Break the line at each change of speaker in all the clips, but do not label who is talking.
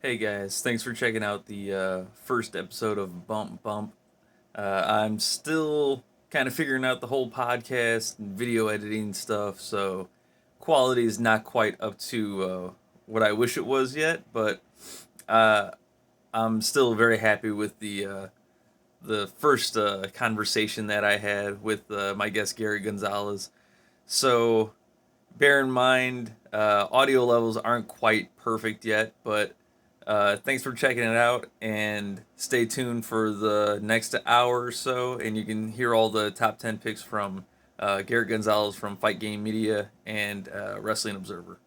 Hey guys, thanks for checking out the first episode of Bump Bump. I'm still kind of figuring out the whole podcast and video editing stuff, so quality is not quite up to what I wish it was yet, but uh, I'm still very happy with the first conversation that I had with my guest Garret Gonzales. So bear in mind, audio levels aren't quite perfect yet, but thanks for checking it out and stay tuned for the next hour or so. And you can hear all the top 10 picks from Garret Gonzales from Fight Game Media and Wrestling Observer.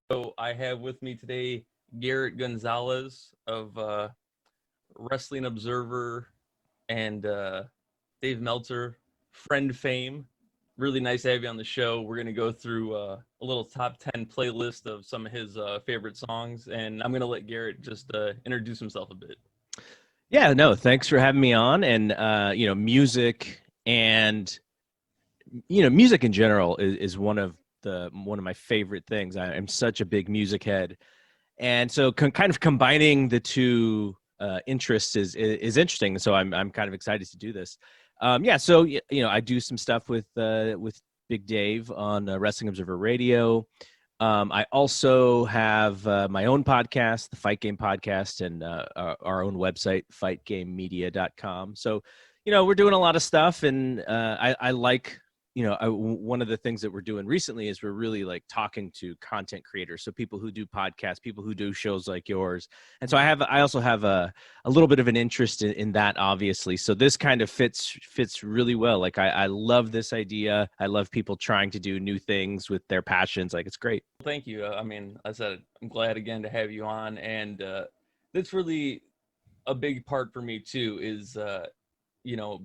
So I have with me today Garret Gonzales of Wrestling Observer and Dave Meltzer, Friend Fame. Really nice to have you on the show. We're going to go through a little top 10 playlist of some of his favorite songs, and I'm going to let Garret just introduce himself a bit.
Yeah, no, thanks for having me on. And music and music in general is one of my favorite things. I'm such a big music head, and so kind of combining the two interests is interesting. So I'm kind of excited to do this. So I do some stuff with Big Dave on Wrestling Observer Radio. I also have my own podcast, the Fight Game Podcast, and our own website, fightgamemedia.com. So, we're doing a lot of stuff, and I like, one of the things that we're doing recently is we're really like talking to content creators. So people who do podcasts, people who do shows like yours. And so I also have a little bit of an interest in that, obviously. So this kind of fits really well. Like I love this idea. I love people trying to do new things with their passions. Like it's great.
Thank you. I said, I'm glad again to have you on. And that's really a big part for me, too, is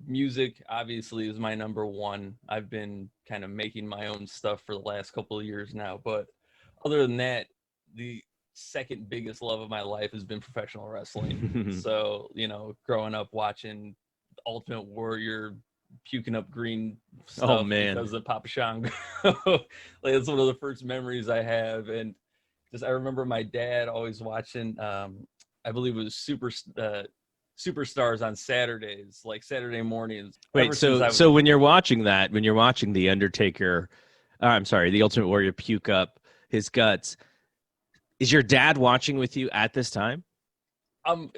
music obviously is my number one. I've been kind of making my own stuff for the last couple of years now, but other than that, the second biggest love of my life has been professional wrestling. So, growing up watching Ultimate Warrior, puking up green stuff because of Papa Shango. Like it's one of the first memories I have. And just I remember my dad always watching I believe it was Superstars on Saturdays, like Saturday mornings.
Wait, so when you're watching the Undertaker, I'm sorry, the Ultimate Warrior puke up his guts, is your dad watching with you at this time?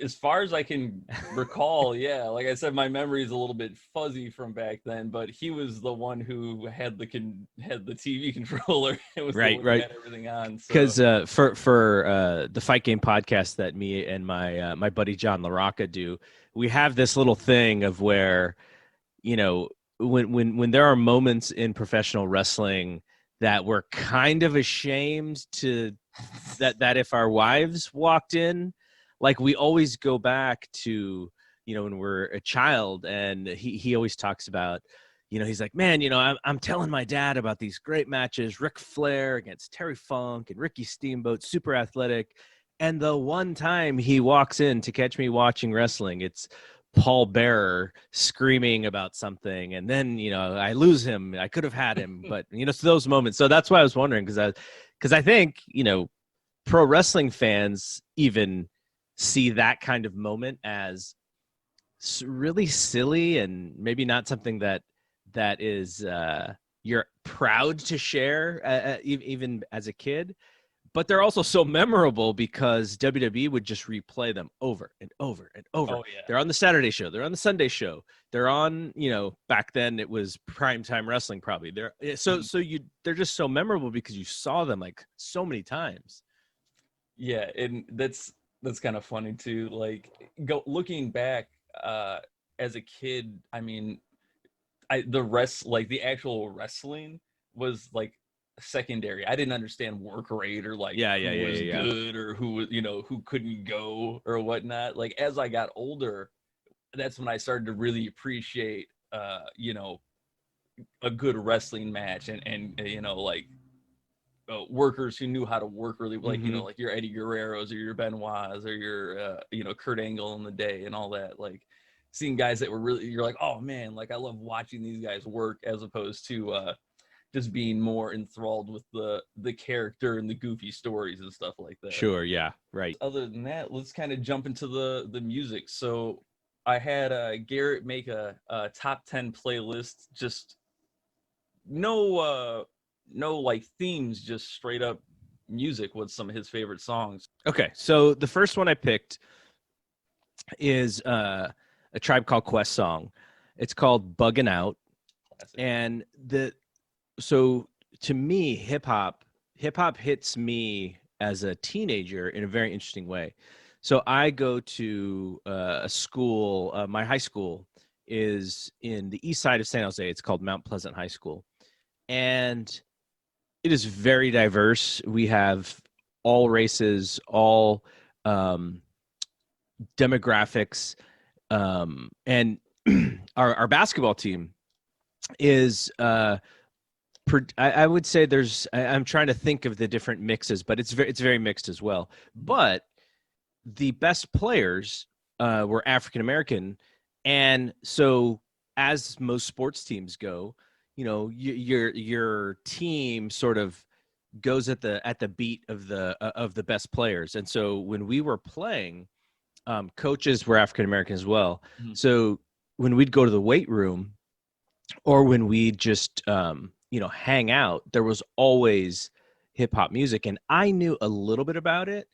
As far as I can recall, yeah. Like I said, my memory is a little bit fuzzy from back then, but he was the one who had the TV controller. It was
right.
Had everything on.
Because for the Fight Game podcast that me and my buddy John LaRocca do, we have this little thing of where, when there are moments in professional wrestling that we're kind of ashamed to that if our wives walked in, like we always go back to, when we're a child, and he always talks about, he's like, man, I'm telling my dad about these great matches, Ric Flair against Terry Funk and Ricky Steamboat, super athletic. And the one time he walks in to catch me watching wrestling, it's Paul Bearer screaming about something. And then, I lose him. I could have had him, but, so those moments. So that's why I was wondering, because I think, pro wrestling fans even see that kind of moment as really silly and maybe not something that is you're proud to share even as a kid, but they're also so memorable because WWE would just replay them over and over and over.
Oh, yeah.
They're on the Saturday show, they're on the Sunday show, they're on, back then it was primetime wrestling probably. They're just so memorable because you saw them like so many times.
Yeah, and that's kind of funny too. Like looking back as a kid, I mean, the actual wrestling was like secondary. I didn't understand work rate or like who was good or who was who couldn't go or whatnot. Like as I got older, that's when I started to really appreciate a good wrestling match and like workers who knew how to work really, like like your Eddie Guerreros or your Benoits or your Kurt Angle in the day and all that. Like seeing guys that were really, you're like, oh man, like I love watching these guys work, as opposed to just being more enthralled with the character and the goofy stories and stuff like that.
Sure, yeah, right.
Other than that, let's kind of jump into the music. So I had Garrett make a top 10 playlist, just no like themes, just straight up music with some of his favorite songs.
Okay, so the first one I picked is a Tribe Called Quest song. It's called "Buggin' Out,"
Classic.
and so to me, hip hop hits me as a teenager in a very interesting way. So I go to a school. My high school is in the east side of San Jose. It's called Mount Pleasant High School, and it is very diverse. We have all races, all demographics, and our basketball team is I would say I'm trying to think of the different mixes, but it's very mixed as well. But the best players were African American, and so as most sports teams go, your team sort of goes at the beat of the best players. And so when we were playing, coaches were African American as well.
Mhm.
So when we'd go to the weight room, or when we'd just hang out, there was always hip hop music, and I knew a little bit about it.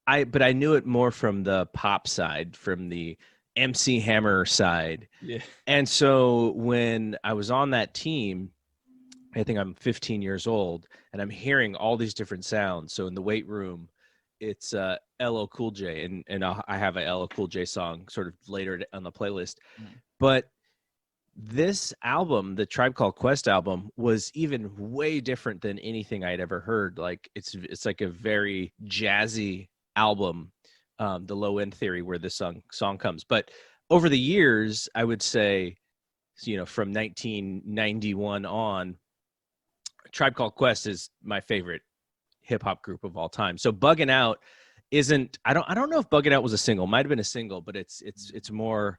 But I knew it more from the pop side, from the MC Hammer side.
Yeah.
And so when I was on that team, I think I'm 15 years old, and I'm hearing all these different sounds. So in the weight room, it's LL Cool J, and I have a LL Cool J song sort of later on the playlist. But this album, the Tribe Called Quest album, was even way different than anything I'd ever heard. Like it's like a very jazzy album, the Low End Theory, where this song comes. But over the years, I would say, from 1991 on, Tribe Called Quest is my favorite hip hop group of all time. So Buggin' Out isn't. I don't know if Buggin' Out was a single. Might have been a single, but it's more.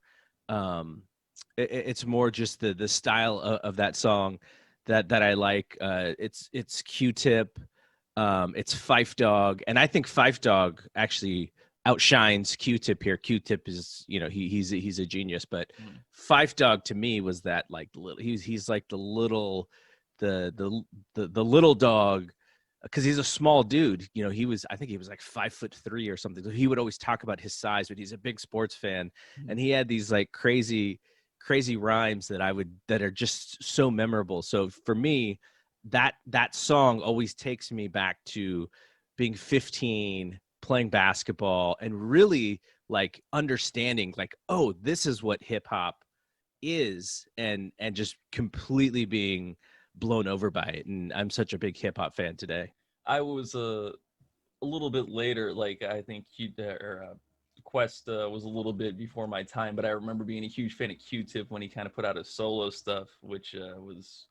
It's more just the style of that song that I like. It's Q-Tip, it's Phife Dawg, and I think Phife Dawg actually outshines Q-Tip here. Q-Tip is, he's a genius, but Phife Dawg to me was that like he's like the little dog, because he's a small dude. I think he was like 5'3" or something. So he would always talk about his size, but he's a big sports fan, and he had these like crazy rhymes that are just so memorable. So for me, that song always takes me back to being 15, playing basketball, and really like understanding like, oh, this is what hip hop is, and just completely being blown over by it. And I'm such a big hip hop fan today.
I was a little bit later, like I think Quest was a little bit before my time, but I remember being a huge fan of Q-Tip when he kind of put out his solo stuff, which was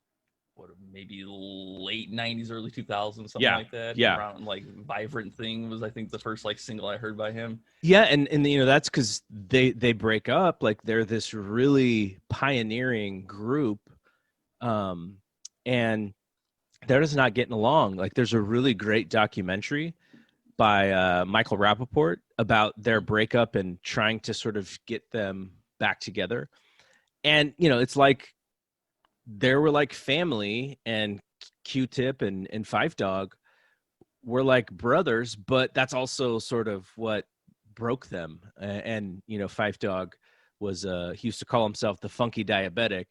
maybe late 90s, early 2000s, something like that.
Yeah.
Around like Vibrant Thing was, I think, the first like single I heard by him.
Yeah, and that's because they break up. Like they're this really pioneering group, and they're just not getting along. Like there's a really great documentary by Michael Rappaport about their breakup and trying to sort of get them back together. And, it's like they were like family, and Q-Tip and Phife Dawg were like brothers, but that's also sort of what broke them. And Phife Dawg was he used to call himself the funky diabetic.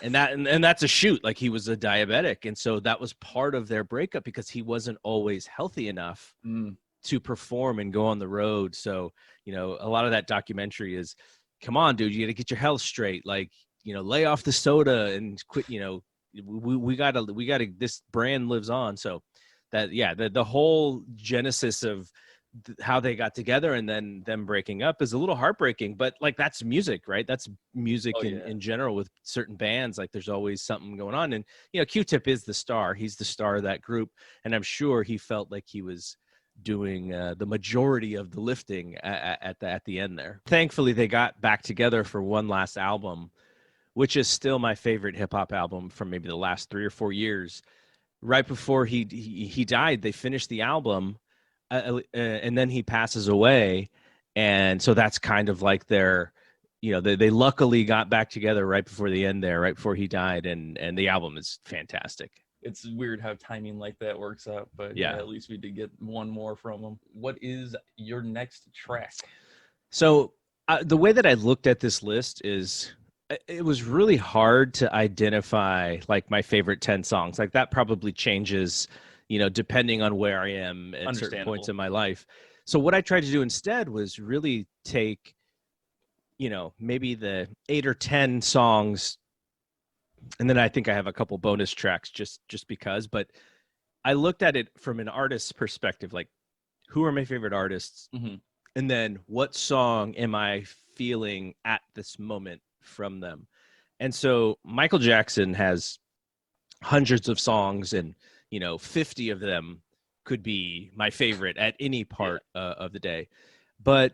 And that's a shoot. Like he was a diabetic. And so that was part of their breakup, because he wasn't always healthy enough to perform and go on the road. So, a lot of that documentary is, come on, dude, you got to get your health straight. Like, lay off the soda and quit. We gotta, this brand lives on. So that, yeah, the whole genesis of how they got together and then them breaking up is a little heartbreaking, but like that's music, right? That's music in general with certain bands. Like there's always something going on. And, Q-Tip is the star. He's the star of that group. And I'm sure he felt like he was doing the majority of the lifting at the end there. Thankfully, they got back together for one last album, which is still my favorite hip hop album from maybe the last 3 or 4 years. Right before he died, they finished the album, and then he passes away, and so that's kind of like their, they luckily got back together right before the end there, right before he died, and the album is fantastic.
It's weird how timing like that works out, but
Yeah.
at least we did get one more from him. What is your next track?
So the way that I looked at this list is it was really hard to identify like my favorite 10 songs. Like that probably changes, depending on where I am at certain points in my life. So what I tried to do instead was really take, maybe the 8 or 10 songs, and then I think I have a couple bonus tracks just because, but I looked at it from an artist's perspective, like who are my favorite artists?
Mm-hmm.
And then what song am I feeling at this moment from them? And so Michael Jackson has hundreds of songs, and 50 of them could be my favorite at any part of the day. But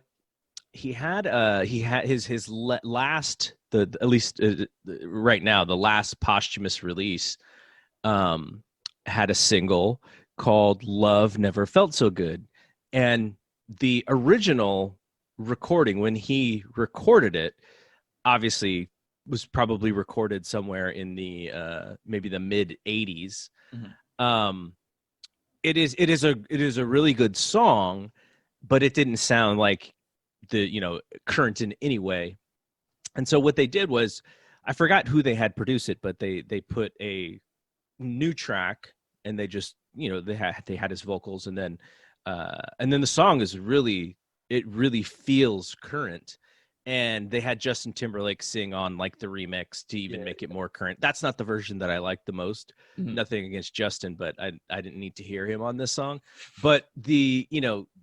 he had his last, at least right now, the last posthumous release had a single called Love Never Felt So Good. And the original recording, when he recorded it, obviously was probably recorded somewhere in the maybe the mid 80s. Mm-hmm. It is a really good song, but it didn't sound like the current in any way. And so what they did was, I forgot who they had produce it, but they put a new track, and they just they had his vocals, and then the song is really feels current. And they had Justin Timberlake sing on like the remix to even make it more current. That's not the version that I like the most. Mm-hmm. Nothing against Justin, but I didn't need to hear him on this song. But the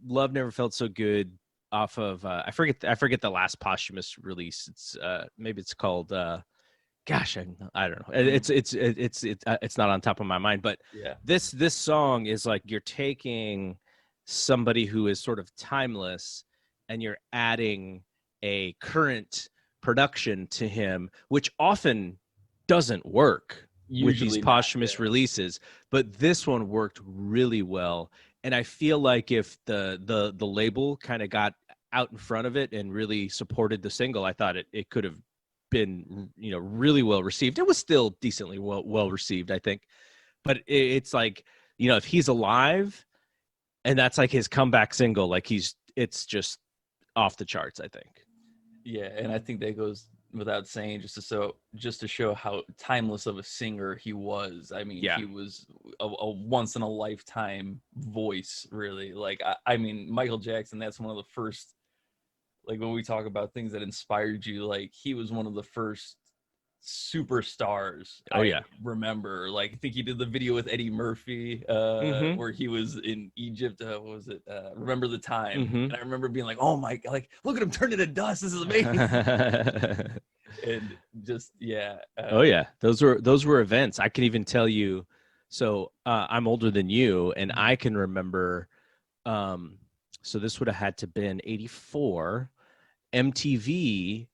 Love Never Felt So Good off of I forget the last posthumous release. It's maybe it's called gosh, I don't know. It's not on top of my mind, but this song is like you're taking somebody who is sort of timeless, and you're adding a current production to him, which often doesn't work with these posthumous releases. But this one worked really well, and I feel like if the label kind of got out in front of it and really supported the single, I thought it could have been really well received. It was still decently well received, I think, but it's like if he's alive and that's like his comeback single, like it's just off the charts, I think.
Yeah, and I think that goes without saying, just to show how timeless of a singer he was. I mean, he was a once in a lifetime voice, really. Like I mean, Michael Jackson, that's one of the first, like when we talk about things that inspired you, like he was one of the first superstars. I remember, like I think he did the video with Eddie Murphy where he was in Egypt. What was it? Remember the Time. Mm-hmm. And I remember being like, oh my, like look at him turn into dust, this is amazing. And just
those were events. I can even tell you, so I'm older than you, and I can remember so this would have had to been 84. MTV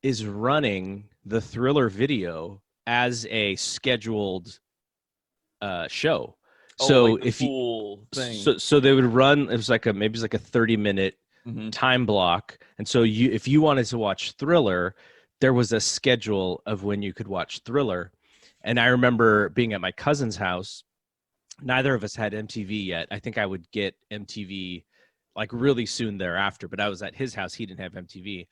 is running the Thriller video as a scheduled show. So
like if you
so they would run, it was like maybe a 30-minute time block. And so if you wanted to watch Thriller, there was a schedule of when you could watch Thriller. And I remember being at my cousin's house. Neither of us had MTV yet. I think I would get MTV like really soon thereafter, but I was at his house. He didn't have MTV.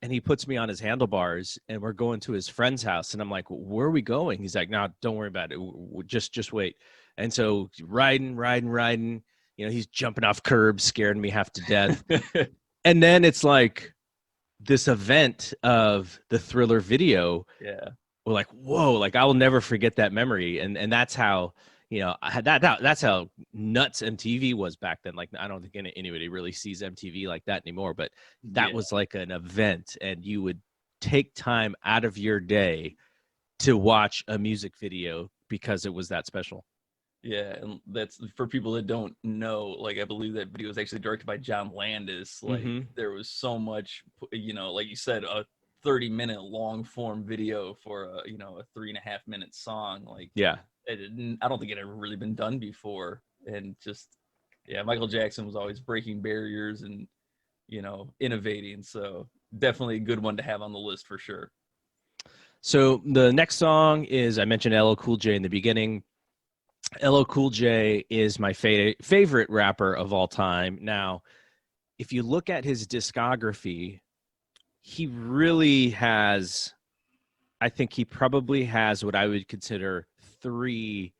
And he puts me on his handlebars, and we're going to his friend's house. And I'm like, where are we going? He's like, no, don't worry about it. Just wait. And so riding, he's jumping off curbs, scaring me half to death. And then it's like this event of the Thriller video.
Yeah.
We're like, whoa, like I will never forget that memory. And that's how, that's how nuts MTV was back then. Like, I don't think anybody really sees MTV like that anymore, but that was like an event, and you would take time out of your day to watch a music video because it was that special.
Yeah, and that's for people that don't know, like I believe that video was actually directed by John Landis. Like there was so much, like you said, 30-minute long form video for a, you know, a 3.5-minute song. Like,
Yeah.
I don't think it ever really been done before. And just, yeah, Michael Jackson was always breaking barriers and, you know, innovating. So definitely a good one to have on the list for sure.
So the next song is, I mentioned LL Cool J in the beginning. LL Cool J is my favorite rapper of all time. Now, if you look at his discography, he really has, I think he probably has what I would consider 3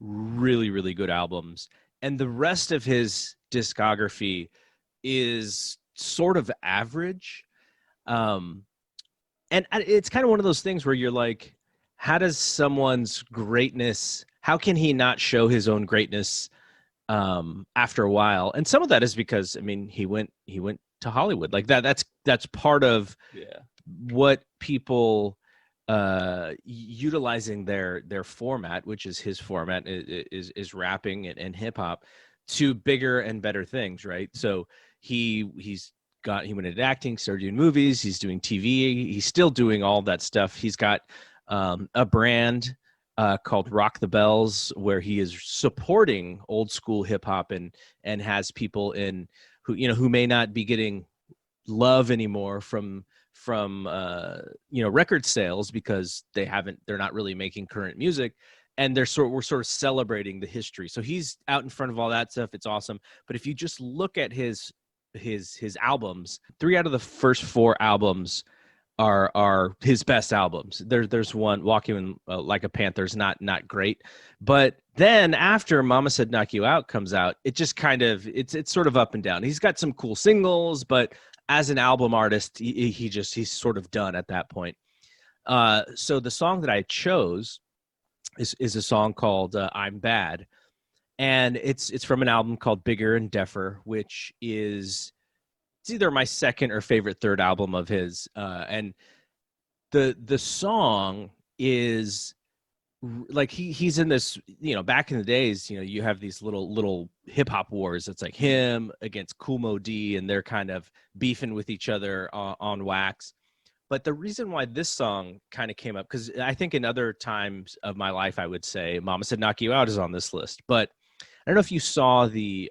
really, really good albums. And the rest of his discography is sort of average. And it's kind of one of those things where you're like, how does someone's greatness, how can he not show his own greatness after a while? And some of that is because, I mean, he went to Hollywood. Like that's part of what people utilizing their format, which is his format, is rapping and hip hop, to bigger and better things, right? So he went into acting, started doing movies, he's doing TV, he's still doing all that stuff. He's got a brand called Rock the Bells, where he is supporting old school hip hop and has people in who may not be getting love anymore from record sales because they're not really making current music, and we're sort of celebrating the history. So he's out in front of all that stuff. It's awesome. But if you just look at his albums, 3 out of the first 4 albums are his best albums. There's one, Walking Like a Panther's not great, but then after Mama Said Knock You Out comes out, it just kind of it's sort of up and down. He's got some cool singles, but as an album artist, he's sort of done at that point. So the song that I chose is a song called I'm Bad, and it's from an album called Bigger and Deffer, which is, it's either my second or favorite third album of his. And the song is like he's in this, back in the days, you have these little hip hop wars. It's like him against Kool Moe Dee, and they're kind of beefing with each other on wax. But the reason why this song kind of came up, because I think in other times of my life, I would say Mama Said Knock You Out is on this list. But I don't know if you saw the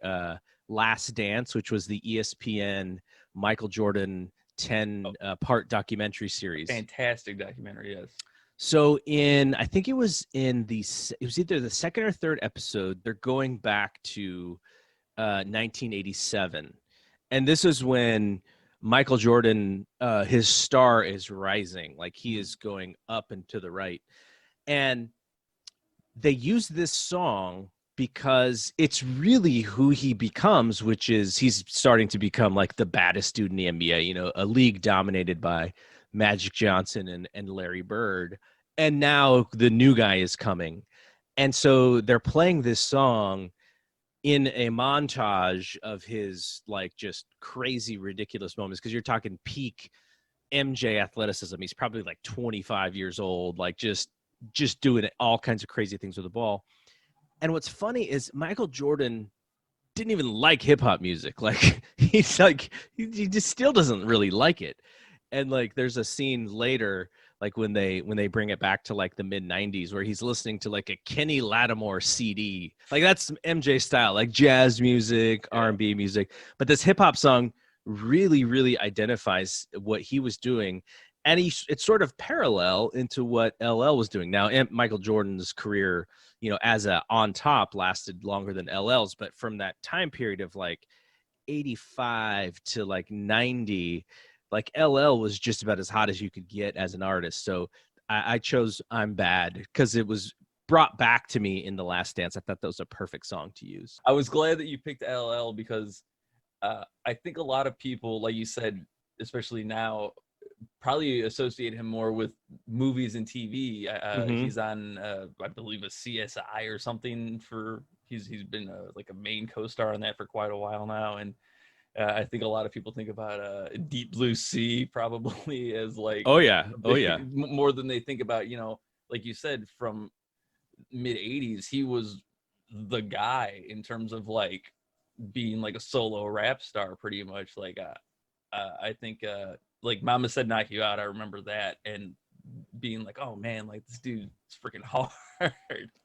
Last Dance, which was the ESPN Michael Jordan 10-part documentary series.
Fantastic documentary, yes.
So I think it was either the second or third episode, they're going back to 1987. And this is when Michael Jordan, his star is rising. Like, he is going up and to the right. And they use this song because it's really who he becomes, which is he's starting to become like the baddest dude in the NBA, a league dominated by Magic Johnson and Larry Bird. And now the new guy is coming. And so they're playing this song in a montage of his like just crazy, ridiculous moments. Cause you're talking peak MJ athleticism. He's probably like 25 years old, like just doing all kinds of crazy things with the ball. And what's funny is Michael Jordan didn't even like hip hop music. Like he's like, he just still doesn't really like it. And like, there's a scene later, like when they bring it back to like the mid 90s, where he's listening to like a Kenny Lattimore CD. Like that's MJ style, like jazz music, R&B music. But this hip hop song really, really identifies what he was doing. And it's sort of parallel into what LL was doing. Now, Michael Jordan's career, as a on top, lasted longer than LL's, but from that time period of like 85 to like 90, like LL was just about as hot as you could get as an artist. So I chose I'm Bad because it was brought back to me in The Last Dance. I thought that was a perfect song to use.
I was glad that you picked LL because I think a lot of people, like you said, especially now, probably associate him more with movies and TV. He's on, I believe, a CSI or something. He's been like a main co-star on that for quite a while now, and I think a lot of people think about Deep Blue Sea probably as like more than they think about, like you said, from mid 80s, he was the guy in terms of like being like a solo rap star pretty much. Like I think like Mama Said Knock You Out. I remember that and being like, oh man, like this dude's freaking hard.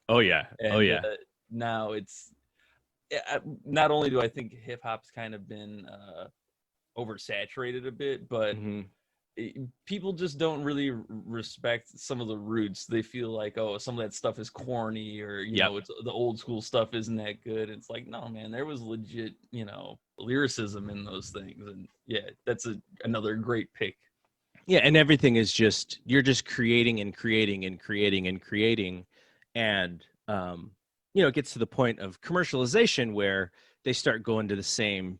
Oh yeah. Oh
And
yeah.
now it's not only do I think hip hop's kind of been oversaturated a bit, but
Hmm.
people just don't really respect some of the roots. They feel like, oh, some of that stuff is corny, or
Yep.
it's the old school stuff isn't that good. It's like, no, man, there was legit, lyricism in those things, and yeah, that's another great pick.
Yeah, and everything is just you're just creating and creating and creating and creating, and it gets to the point of commercialization where they start going to the same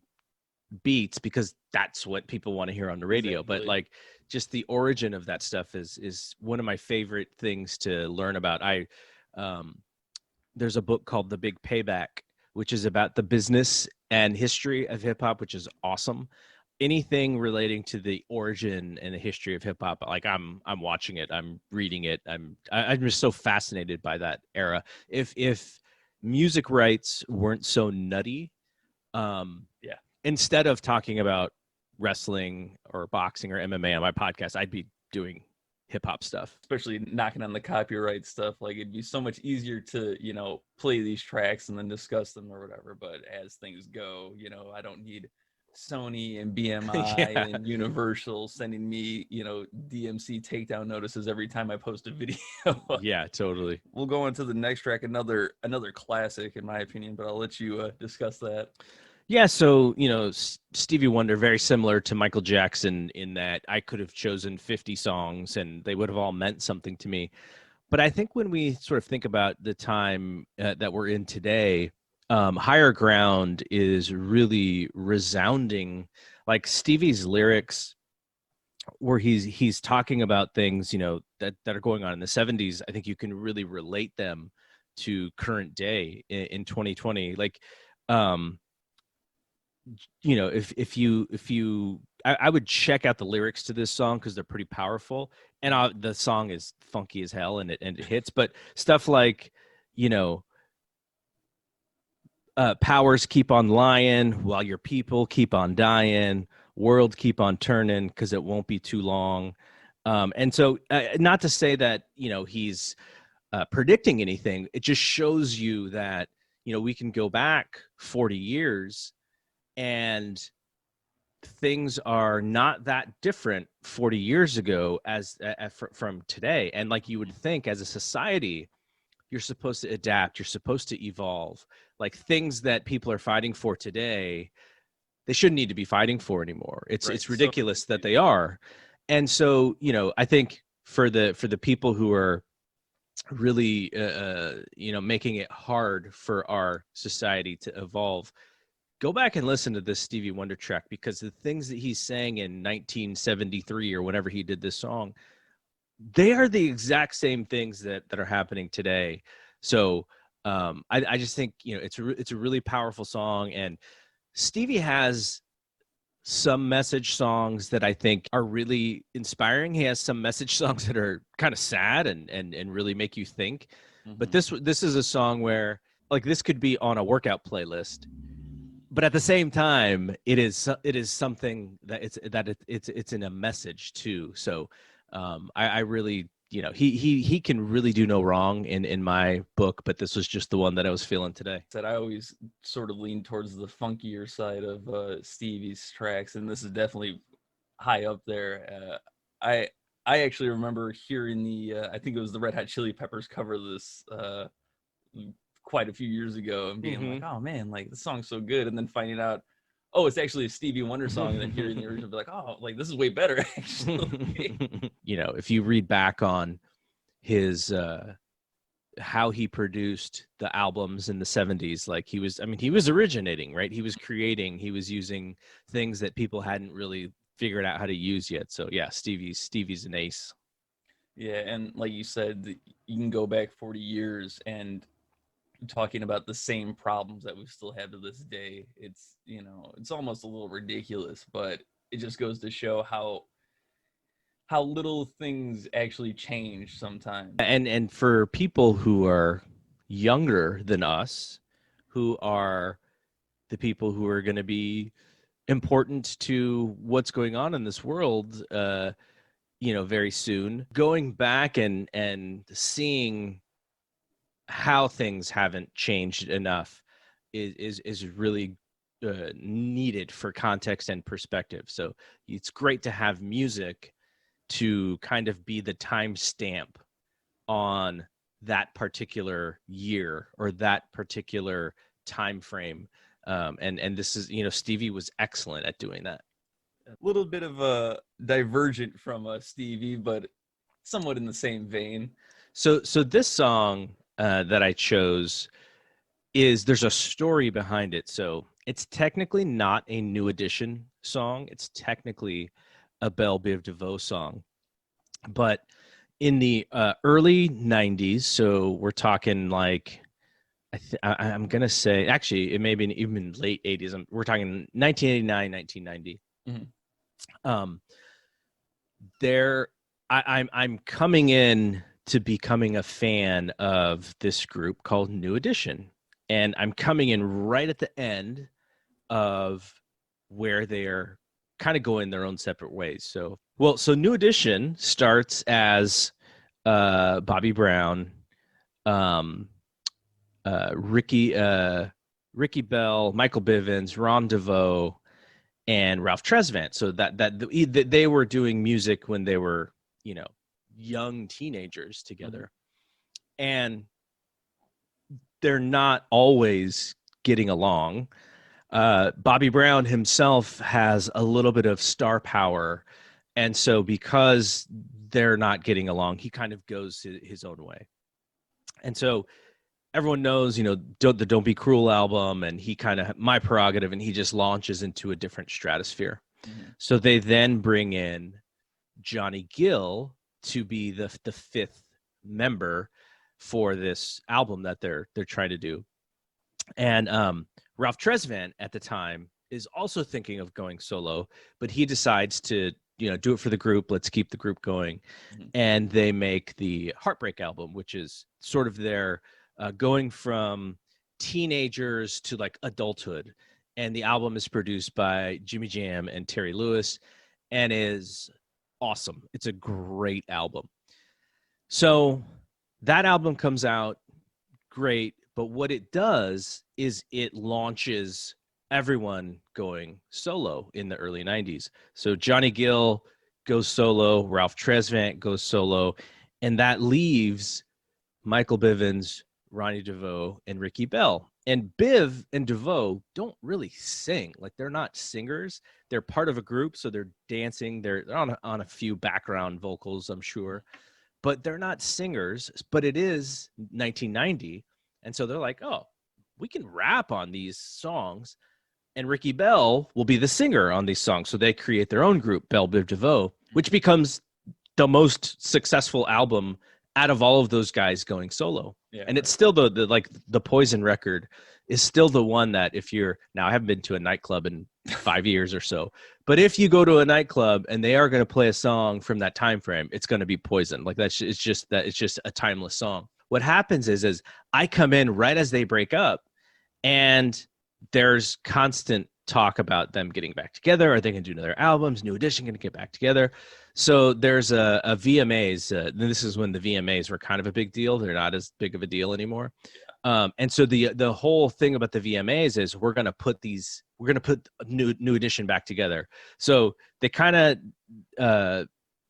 beats because that's what people want to hear on the radio.
Exactly.
But like, just the origin of that stuff is one of my favorite things to learn about. Um, there's a book called The Big Payback, which is about the business and history of hip hop, which is awesome. Anything relating to the origin and the history of hip hop, like I'm watching it, I'm reading it, I'm just so fascinated by that era. If music rights weren't so nutty,
Yeah.
instead of talking about wrestling or boxing or MMA on my podcast, I'd be doing hip hop stuff.
Especially knocking on the copyright stuff. Like it'd be so much easier to, play these tracks and then discuss them or whatever. But as things go, I don't need Sony and BMI
Yeah.
and Universal sending me, DMC takedown notices every time I post a video.
Yeah, totally.
We'll go on to the next track, another classic in my opinion, but I'll let you discuss that.
Yeah, so Stevie Wonder, very similar to Michael Jackson in that I could have chosen 50 songs and they would have all meant something to me. But I think when we sort of think about the time that we're in today, Higher Ground is really resounding. Like Stevie's lyrics, where he's talking about things that are going on in the 70s. I think you can really relate them to current day in 2020. Like, if you I would check out the lyrics to this song because they're pretty powerful, and the song is funky as hell and it hits. But stuff like, you know powers keep on lying while your people keep on dying, world keep on turning because it won't be too long. And so, not to say that he's predicting anything. It just shows you that we can go back 40 years and things are not that different 40 years ago as from today. And like, you would think as a society, you're supposed to adapt, you're supposed to evolve. Like, things that people are fighting for today, they shouldn't need to be fighting for anymore. It's
Right.
ridiculous that they are. And so, I think for the people who are really making it hard for our society to evolve, go back and listen to this Stevie Wonder track, because the things that he's saying in 1973 or whenever he did this song, they are the exact same things that are happening today. So I just think it's a really powerful song, and Stevie has some message songs that I think are really inspiring. He has some message songs that are kind of sad and really make you think. But this is a song where, like, this could be on a workout playlist, but at the same time, it is something that it's in a message too. So I really, he can really do no wrong in my book, but this was just the one that I was feeling today.
That I always sort of lean towards the funkier side of Stevie's tracks, and this is definitely high up there. I actually remember hearing I think it was the Red Hot Chili Peppers cover this quite a few years ago, and being like, oh man, like this song's so good, and then finding out, oh, it's actually a Stevie Wonder song, and then hearing the original, be like, oh, like this is way better actually.
If you read back on his how he produced the albums in the 70s, like he was originating, right? He was creating, he was using things that people hadn't really figured out how to use yet. So yeah, Stevie's an ace.
Yeah, and like you said, you can go back 40 years and talking about the same problems that we still have to this day. It's it's almost a little ridiculous, but it just goes to show how little things actually change sometimes.
And for people who are younger than us, who are the people who are going to be important to what's going on in this world, very soon. Going back and seeing how things haven't changed enough is really needed for context and perspective. So it's great to have music to kind of be the timestamp on that particular year or that particular time frame. And this is, Stevie was excellent at doing that.
A little bit of a divergent from Stevie, but somewhat in the same vein.
So this song that I chose there's a story behind it. So it's technically not a New Edition song. It's technically a Belle Biv DeVoe song. But in the early 90s, so we're talking like, I'm going to say, actually, it may be even late 80s. We're talking 1989, 1990. Mm-hmm. I'm coming in to becoming a fan of this group called New Edition. And I'm coming in right at the end of where they're kind of going their own separate ways. So New Edition starts as Bobby Brown, Ricky Bell, Michael Bivins, Ron DeVoe, and Ralph Tresvant. So that they were doing music when they were, young teenagers together. Mm-hmm. And they're not always getting along. Bobby Brown himself has a little bit of star power. And so because they're not getting along, he kind of goes his own way. And so everyone knows, the Don't Be Cruel album, and he kind of My Prerogative, and he just launches into a different stratosphere. Mm-hmm. So they then bring in Johnny Gill to be the fifth member for this album that they're trying to do. And Ralph Tresvant at the time is also thinking of going solo, but he decides to, do it for the group. Let's keep the group going. Mm-hmm. And they make the Heartbreak album, which is sort of their going from teenagers to like adulthood. And the album is produced by Jimmy Jam and Terry Lewis and is awesome. It's a great album. So that album comes out, great, but what it does is it launches everyone going solo in the early 90s. So Johnny Gill goes solo, Ralph Tresvant goes solo, and that leaves Michael Bivins, Ronnie DeVoe, and Ricky Bell. And Biv and DeVoe don't really sing. Like, they're not singers. They're part of a group, so they're dancing. They're on a few background vocals, I'm sure. But they're not singers, but it is 1990. And so they're like, oh, we can rap on these songs. And Ricky Bell will be the singer on these songs. So they create their own group, Belle Biv DeVoe, which becomes the most successful album out of all of those guys going solo. Yeah, and it's still the Poison record is still the one that if you're now, I haven't been to a nightclub in 5 years or so, but if you go to a nightclub and they are going to play a song from that time frame, it's going to be Poison. Like it's just a timeless song. What happens is I come in right as they break up, and there's constant talk about them getting back together. Are they going to do another albums? New Edition going to get back together? So there's a VMAs. This is when the VMAs were kind of a big deal. They're not as big of a deal anymore. And so the whole thing about the VMAs is we're going to put New Edition back together. So they kind of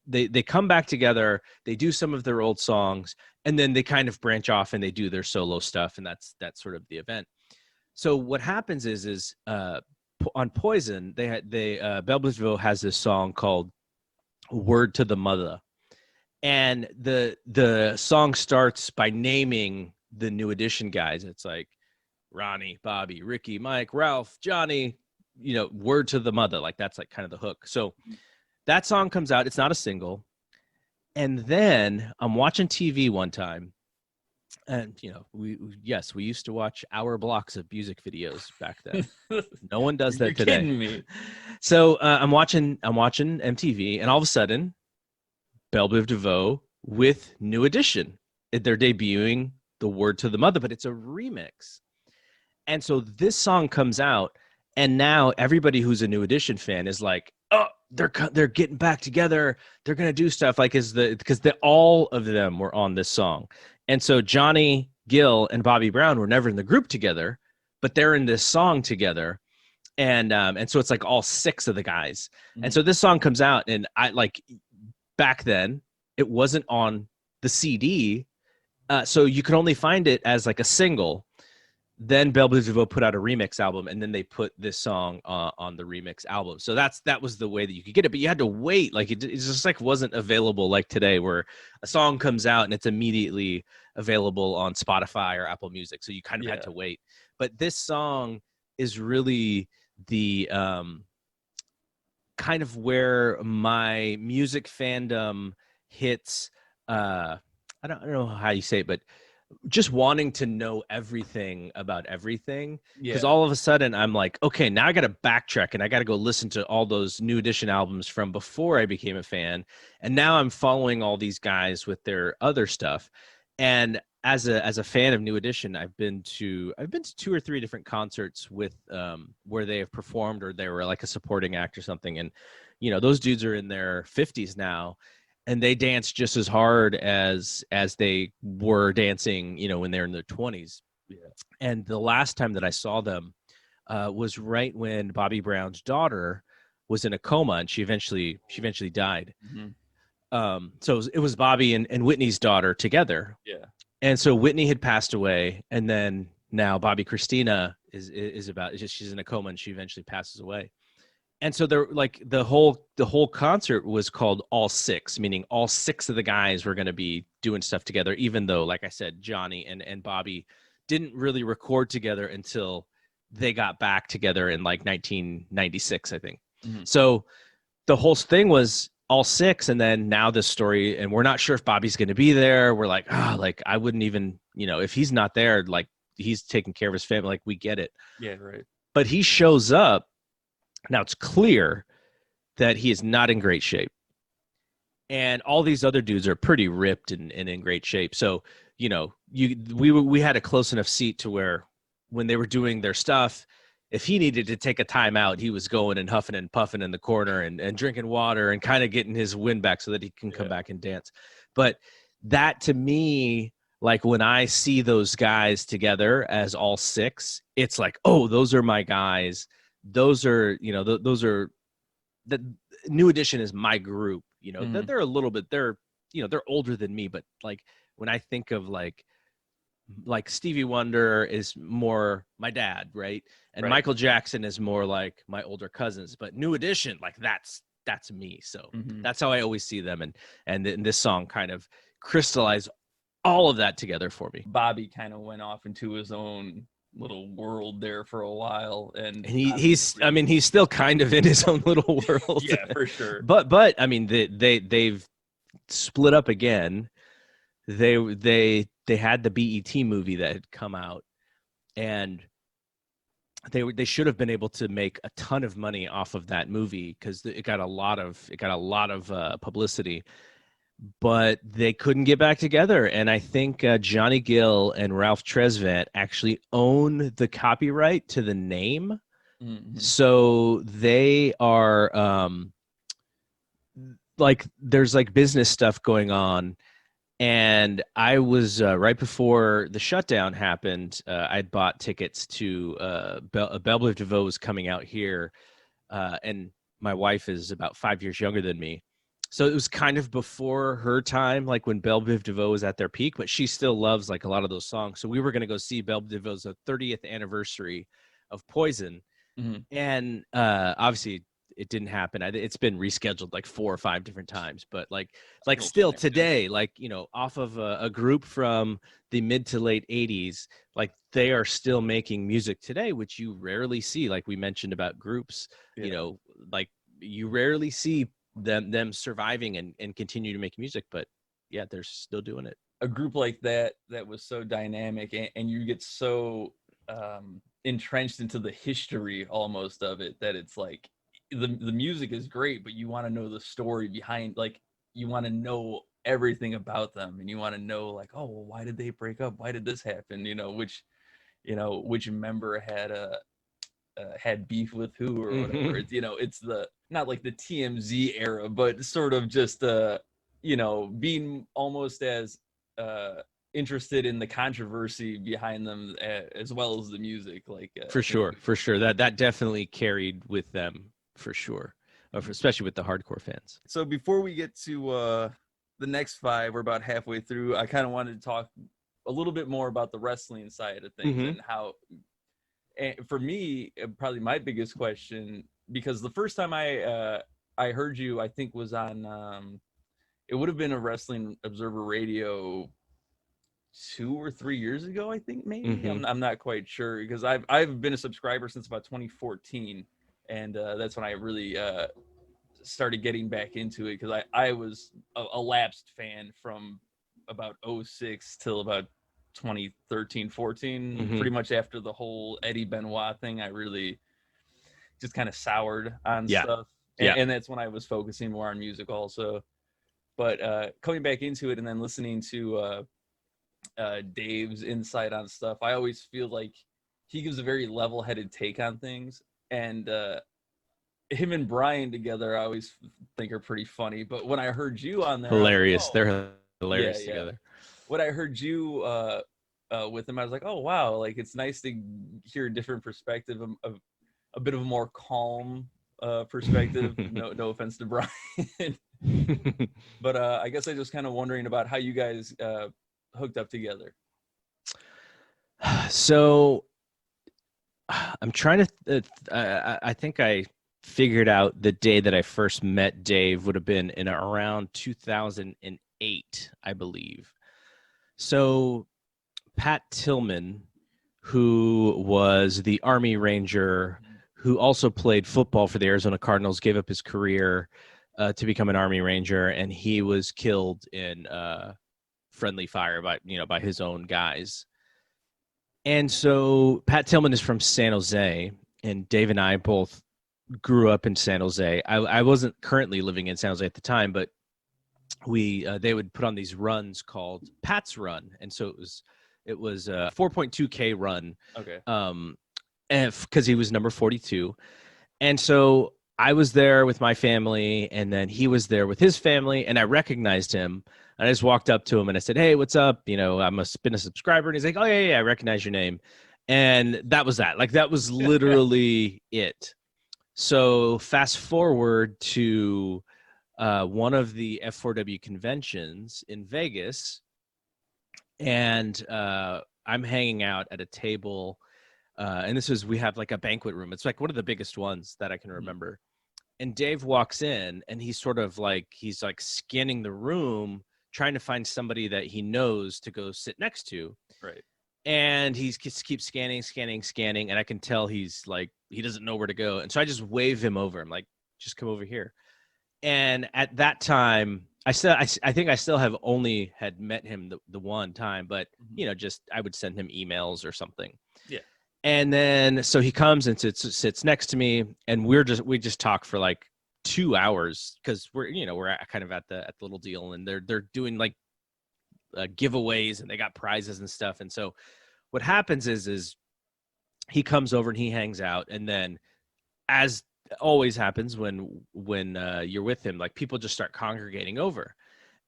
they come back together. They do some of their old songs, and then they kind of branch off and they do their solo stuff, and that's sort of the event. So what happens is on Poison, Belle Biv DeVoe has this song called "Word to the Mutha," and the song starts by naming the New Edition guys. It's like Ronnie, Bobby, Ricky, Mike, Ralph, Johnny. Word to the Mutha. Like that's like kind of the hook. So that song comes out. It's not a single. And then I'm watching TV one time, and we used to watch hour blocks of music videos back then. No one does that
You're
today.
Kidding me.
So I'm watching MTV, and all of a sudden, Belle Biv DeVoe with New Edition. They're debuting the Word to the Mutha, but it's a remix. And so this song comes out, And now everybody who's a New Edition fan is like, oh, they're getting back together. They're gonna do stuff like because all of them were on this song, and so Johnny Gill and Bobby Brown were never in the group together, but they're in this song together, and so it's like all six of the guys, and so this song comes out, and I like back then it wasn't on the CD, so you could only find it as like a single. Then Belle Biv DeVoe put out a remix album, and then they put this song on the remix album. So that was the way that you could get it, but you had to wait. Like it just like wasn't available like today, where a song comes out and it's immediately available on Spotify or Apple Music. So you kind of had to wait. But this song is really the kind of where my music fandom hits. I don't know how you say it, but just wanting to know everything about everything, because all of a sudden I'm like, okay, now I got to backtrack and I got to go listen to all those New Edition albums from before I became a fan, and now I'm following all these guys with their other stuff. And as a fan of New Edition, I've been to 2 or 3 different concerts with where they have performed or they were like a supporting act or something, and those dudes are in their 50s now, and they dance just as hard as they were dancing, when they're in their 20s. Yeah. And the last time that I saw them was right when Bobby Brown's daughter was in a coma, and she eventually died. Mm-hmm. So it was Bobby and Whitney's daughter together. Yeah. And so Whitney had passed away, and then now Bobby Christina is she's in a coma, and she eventually passes away. And so they're like the whole concert was called All Six, meaning all 6 of the guys were going to be doing stuff together, even though, like I said, Johnny and Bobby didn't really record together until they got back together in like 1996, I think. Mm-hmm. So the whole thing was all 6, and then now this story, and we're not sure if Bobby's going to be there. We're like, like I wouldn't even, if he's not there, like he's taking care of his family, like we get it. Yeah, right. But he shows up. Now it's clear that he is not in great shape, and all these other dudes are pretty ripped and in great shape. So, we had a close enough seat to where when they were doing their stuff, if he needed to take a time out, he was going and huffing and puffing in the corner and drinking water and kind of getting his wind back so that he can come back and dance. But that, to me, like when I see those guys together as all 6, it's like, oh, those are my guys. Those are, those are the New Edition is my group. Mm-hmm. They're a little bit, they're older than me, but like when I think of like Stevie Wonder is more my dad, right? And right. Michael Jackson is more like my older cousins, but New Edition, like that's me. So mm-hmm. that's how I always see them. And this song kind of crystallized all of that together for me.
Bobby kind of went off into his own little world there for a while, and
he's still kind of in his own little world.
Yeah, for sure.
But I mean, they've split up again. They had the BET movie that had come out, and they should have been able to make a ton of money off of that movie because it got a lot of publicity. But they couldn't get back together. And I think Johnny Gill and Ralph Tresvant actually own the copyright to the name. Mm-hmm. So they are like, there's like business stuff going on. And I was right before the shutdown happened, I'd bought tickets to Belle Biv DeVoe was coming out here. And my wife is about 5 years younger than me. So it was kind of before her time, like when Belle Biv DeVoe was at their peak, but she still loves like a lot of those songs. So we were going to go see Belle Biv DeVoe's 30th anniversary of Poison. Mm-hmm. And obviously it didn't happen. It's been rescheduled like 4 or 5 different times, but like still today, like, off of a group from the mid to late 80s, like they are still making music today, which you rarely see. Like we mentioned about groups, like you rarely see them surviving and continue to make music, but yeah, they're still doing it.
A group like that was so dynamic, and you get so entrenched into the history almost of it that it's like the music is great, but you want to know the story behind, like you want to know everything about them, and you want to know like, oh, well, why did they break up? Why did this happen? Which member had had beef with who or whatever.
Mhm.
It's, you know, it's the not like the TMZ era, but sort of just you know, being almost as interested in the controversy behind them as well as the music. Like I
For
think,
sure, for sure. That definitely carried with them for sure, especially with the hardcore fans.
so before we get to the next five, we're about halfway through. I kind of wanted to talk a little bit more about the wrestling side of things
Hmm.
and how. And for me, probably my biggest question, because the first time I heard you, I think was on it would have been a Wrestling Observer Radio 2 or 3 years ago. I think maybe
Hmm.
I'm not quite sure because I've been a subscriber since about 2014, and that's when I really started getting back into it because I was a lapsed fan from about '06 till about 2013 14,
Hmm.
pretty much after the whole Eddie Benoit thing. I really just kind of soured on
Yeah,
stuff,
yeah.
and that's when I was focusing more on music also. But coming back into it and then listening to Dave's insight on stuff, I always feel like he gives a very level-headed take on things, and him and Brian together, I always think are pretty funny. But when I heard you on there, I was like,
Hilarious.
oh,
They're
yeah,
hilarious
yeah.
together.
When I heard you with him, I was like, oh wow, like it's nice to hear a different perspective, of a bit of a more calm perspective. No, no offense to Brian, but I guess I just kind of wondering about how you guys hooked up together.
So I'm trying to. I think I figured out the day that I first met Dave would have been in around 2008, I believe. So Pat Tillman, who was the Army Ranger, who also played football for the Arizona Cardinals, gave up his career to become an Army Ranger, and he was killed in friendly fire by his own guys. And so Pat Tillman is from San Jose, and Dave and I both grew up in San Jose. I wasn't currently living in San Jose at the time, but we they would put on these runs called Pat's Run, and so it was a 4.2K run,
Okay.
because he was number 42, and so I was there with my family, and then he was there with his family, and I recognized him. And I just walked up to him and I said, "Hey, what's up? Been a subscriber." And he's like, "Oh yeah, yeah, I recognize your name." And that was that. Like that was literally it. So fast forward to one of the F4W conventions in Vegas, and I'm hanging out at a table, and we have like a banquet room. It's like one of the biggest ones that I can remember. And Dave walks in, and he's like scanning the room, trying to find somebody that he knows to go sit next to.
Right.
And he just keeps scanning, and I can tell he's like he doesn't know where to go. And so I just wave him over. I'm like, just come over here. And at that time, I think I still have only had met him the one time, but just I would send him emails or something.
Yeah.
And then so he comes and sits next to me, and we just talk for like 2 hours because we're kind of at the little deal, and they're doing like giveaways, and they got prizes and stuff. And so what happens is he comes over and he hangs out, and then as always happens when you're with him, like people just start congregating over.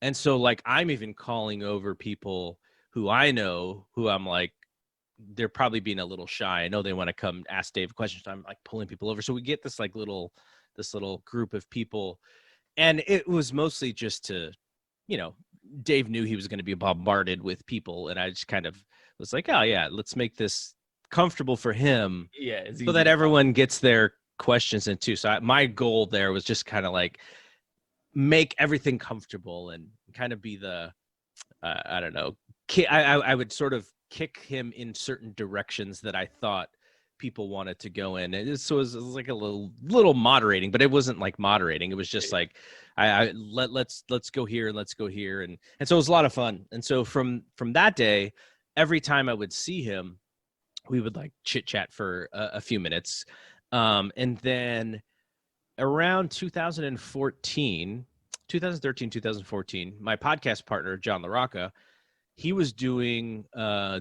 And so like I'm even calling over people who I know, who I'm like, they're probably being a little shy. I know they want to come ask Dave questions. So I'm like pulling people over. So we get this little group of people. And it was mostly just to, Dave knew he was going to be bombarded with people. And I just kind of was like, oh yeah, let's make this comfortable for him
Yeah. It's
so
easy
that
to talk.
everyone gets their questions in too. So my goal there was just kind of like make everything comfortable and kind of be the, I don't know, I would sort of kick him in certain directions that I thought people wanted to go in. And it was like a little moderating, but it wasn't like moderating. It was just like, let's go here and let's go here. And so it was a lot of fun. And so from that day, every time I would see him, we would like chit chat for a few minutes. And then around 2013, 2014, my podcast partner, John LaRocca, he was doing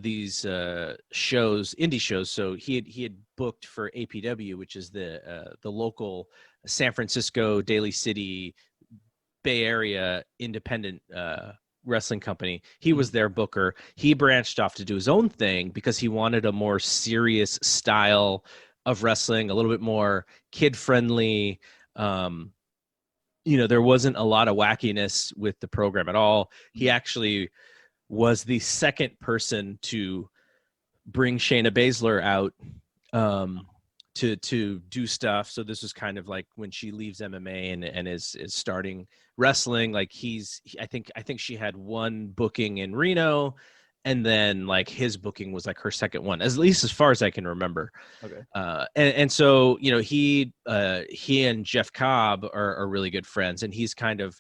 these shows, indie shows. So he had booked for APW, which is the local San Francisco, Daly City, Bay Area independent wrestling company. He was their booker. He branched off to do his own thing because he wanted a more serious style of wrestling, a little bit more kid friendly. There wasn't a lot of wackiness with the program at all. He actually was the second person to bring Shayna Baszler out to do stuff. So this was kind of like when she leaves MMA and is starting wrestling. Like I think she had one booking in Reno, and then like his booking was like her second one, at least as far as I can remember.
Okay.
And so he and Jeff Cobb are really good friends, and he's kind of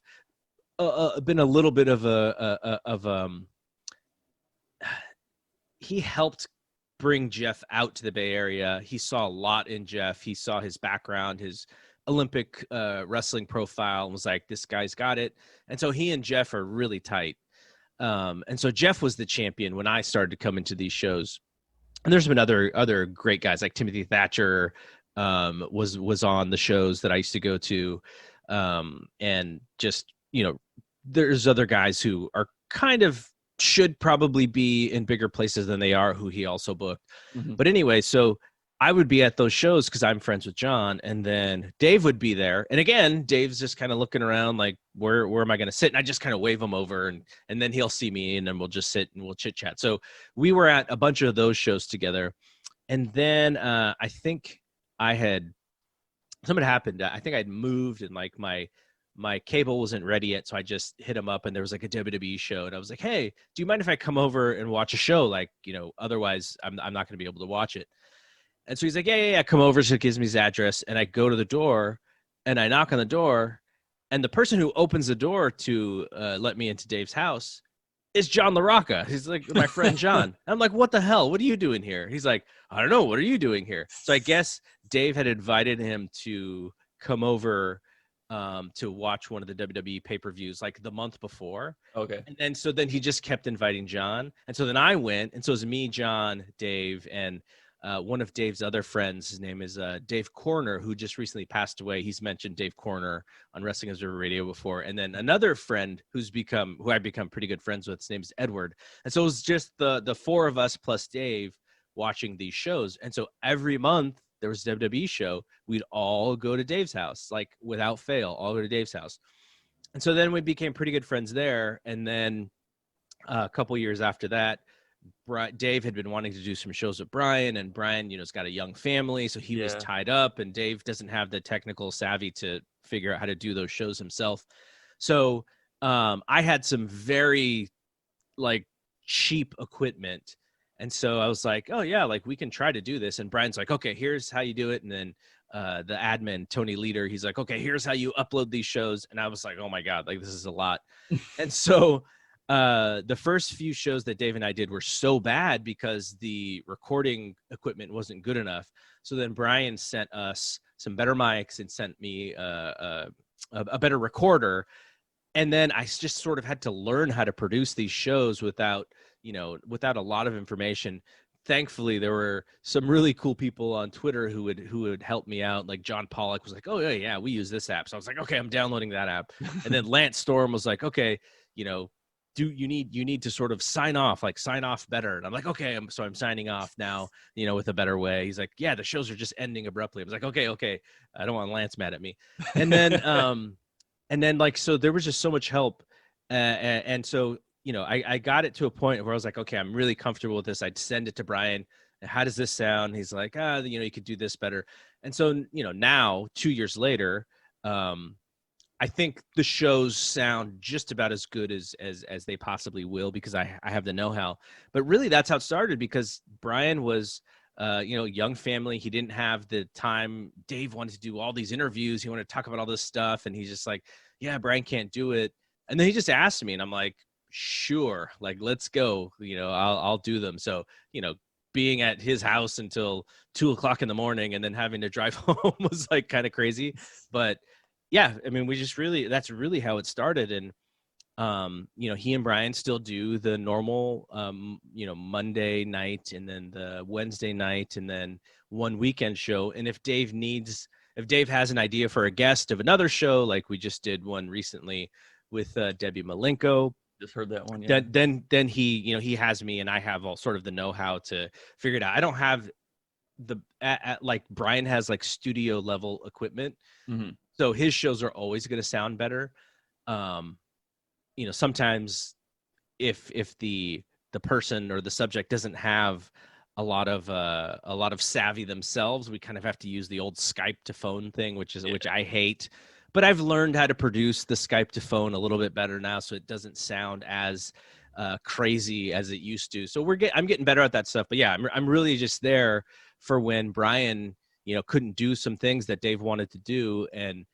been a little bit of he helped bring Jeff out to the Bay Area. He saw a lot in Jeff. He saw his background, his Olympic wrestling profile, and was like, this guy's got it. And so he and Jeff are really tight. And so Jeff was the champion when I started to come into these shows. And there's been other great guys like Timothy Thatcher was on the shows that I used to go to. And just, there's other guys who are kind of should probably be in bigger places than they are, who he also booked. But anyway, so I would be at those shows because I'm friends with John, and then Dave would be there. And again, Dave's just kind of looking around like, where am I going to sit? And I just kind of wave him over, and then he'll see me, and then we'll just sit and we'll chit chat. So we were at a bunch of those shows together. And then I think something happened. I think I'd moved, and like my cable wasn't ready yet, so I just hit him up, and there was like a WWE show, and I was like, hey, do you mind if I come over and watch a show? Like, otherwise I'm not going to be able to watch it. And so he's like, yeah, come over. So he gives me his address, and I go to the door, and I knock on the door, and the person who opens the door to let me into Dave's house is John LaRocca. He's like, my friend John. I'm like, what the hell? What are you doing here? He's like, I don't know. What are you doing here? So I guess Dave had invited him to come over to watch one of the WWE pay-per-views like the month before.
Okay.
And then he just kept inviting John. And so then I went, and so it was me, John, Dave, and one of Dave's other friends. His name is Dave Corner, who just recently passed away. He's mentioned Dave Corner on Wrestling Observer Radio before. And then another friend who I've become pretty good friends with. His name is Edward. And so it was just the four of us plus Dave watching these shows. And so every month there was a WWE show, we'd all go to Dave's house, like without fail, all go to Dave's house. And so then we became pretty good friends there. And then a couple years after that, Dave had been wanting to do some shows with Brian, and Brian, has got a young family, so he was tied up, and Dave doesn't have the technical savvy to figure out how to do those shows himself. So I had some very like cheap equipment. And so I was like, oh yeah, like we can try to do this. And Brian's like, okay, here's how you do it. And then the admin, Tony Leader, he's like, okay, here's how you upload these shows. And I was like, oh my God, like this is a lot. And so the first few shows that Dave and I did were so bad because the recording equipment wasn't good enough. So then Brian sent us some better mics and sent me a better recorder. And then I just sort of had to learn how to produce these shows without a lot of information. Thankfully, there were some really cool people on Twitter who would help me out. Like John Pollock was like, oh yeah, we use this app. So I was like, okay, I'm downloading that app. And then Lance Storm was like, okay, you need to sort of sign off better. And I'm like, okay, so I'm signing off now, with a better way. He's like, yeah, the shows are just ending abruptly. I was like, okay, I don't want Lance mad at me. And then like, so there was just so much help. And so, I got it to a point where I was like, okay, I'm really comfortable with this. I'd send it to Brian. How does this sound? He's like, you could do this better. And so, now 2 years later, I think the shows sound just about as good as they possibly will because I have the know-how. But really that's how it started, because Brian was, young family. He didn't have the time. Dave wanted to do all these interviews. He wanted to talk about all this stuff. And he's just like, yeah, Brian can't do it. And then he just asked me, and I'm like, sure, like, let's go, I'll do them. So, being at his house until 2:00 in the morning and then having to drive home was like kind of crazy. But yeah, I mean, that's really how it started. And He and Brian still do the normal, Monday night and then the Wednesday night and then one weekend show. And if Dave has an idea for a guest of another show, like we just did one recently with Debbie Malenko,
just heard that one. Yeah.
Then he has me, and I have all sort of the know-how to figure it out. I don't have like Brian has like studio level equipment, so his shows are always going to sound better. Sometimes if the person or the subject doesn't have a lot of savvy themselves, we kind of have to use the old Skype to phone thing, which I hate. But I've learned how to produce the Skype to phone a little bit better now, so it doesn't sound as crazy as it used to. So I'm getting better at that stuff. But yeah, I'm really just there for when Brian, couldn't do some things that Dave wanted to do. And,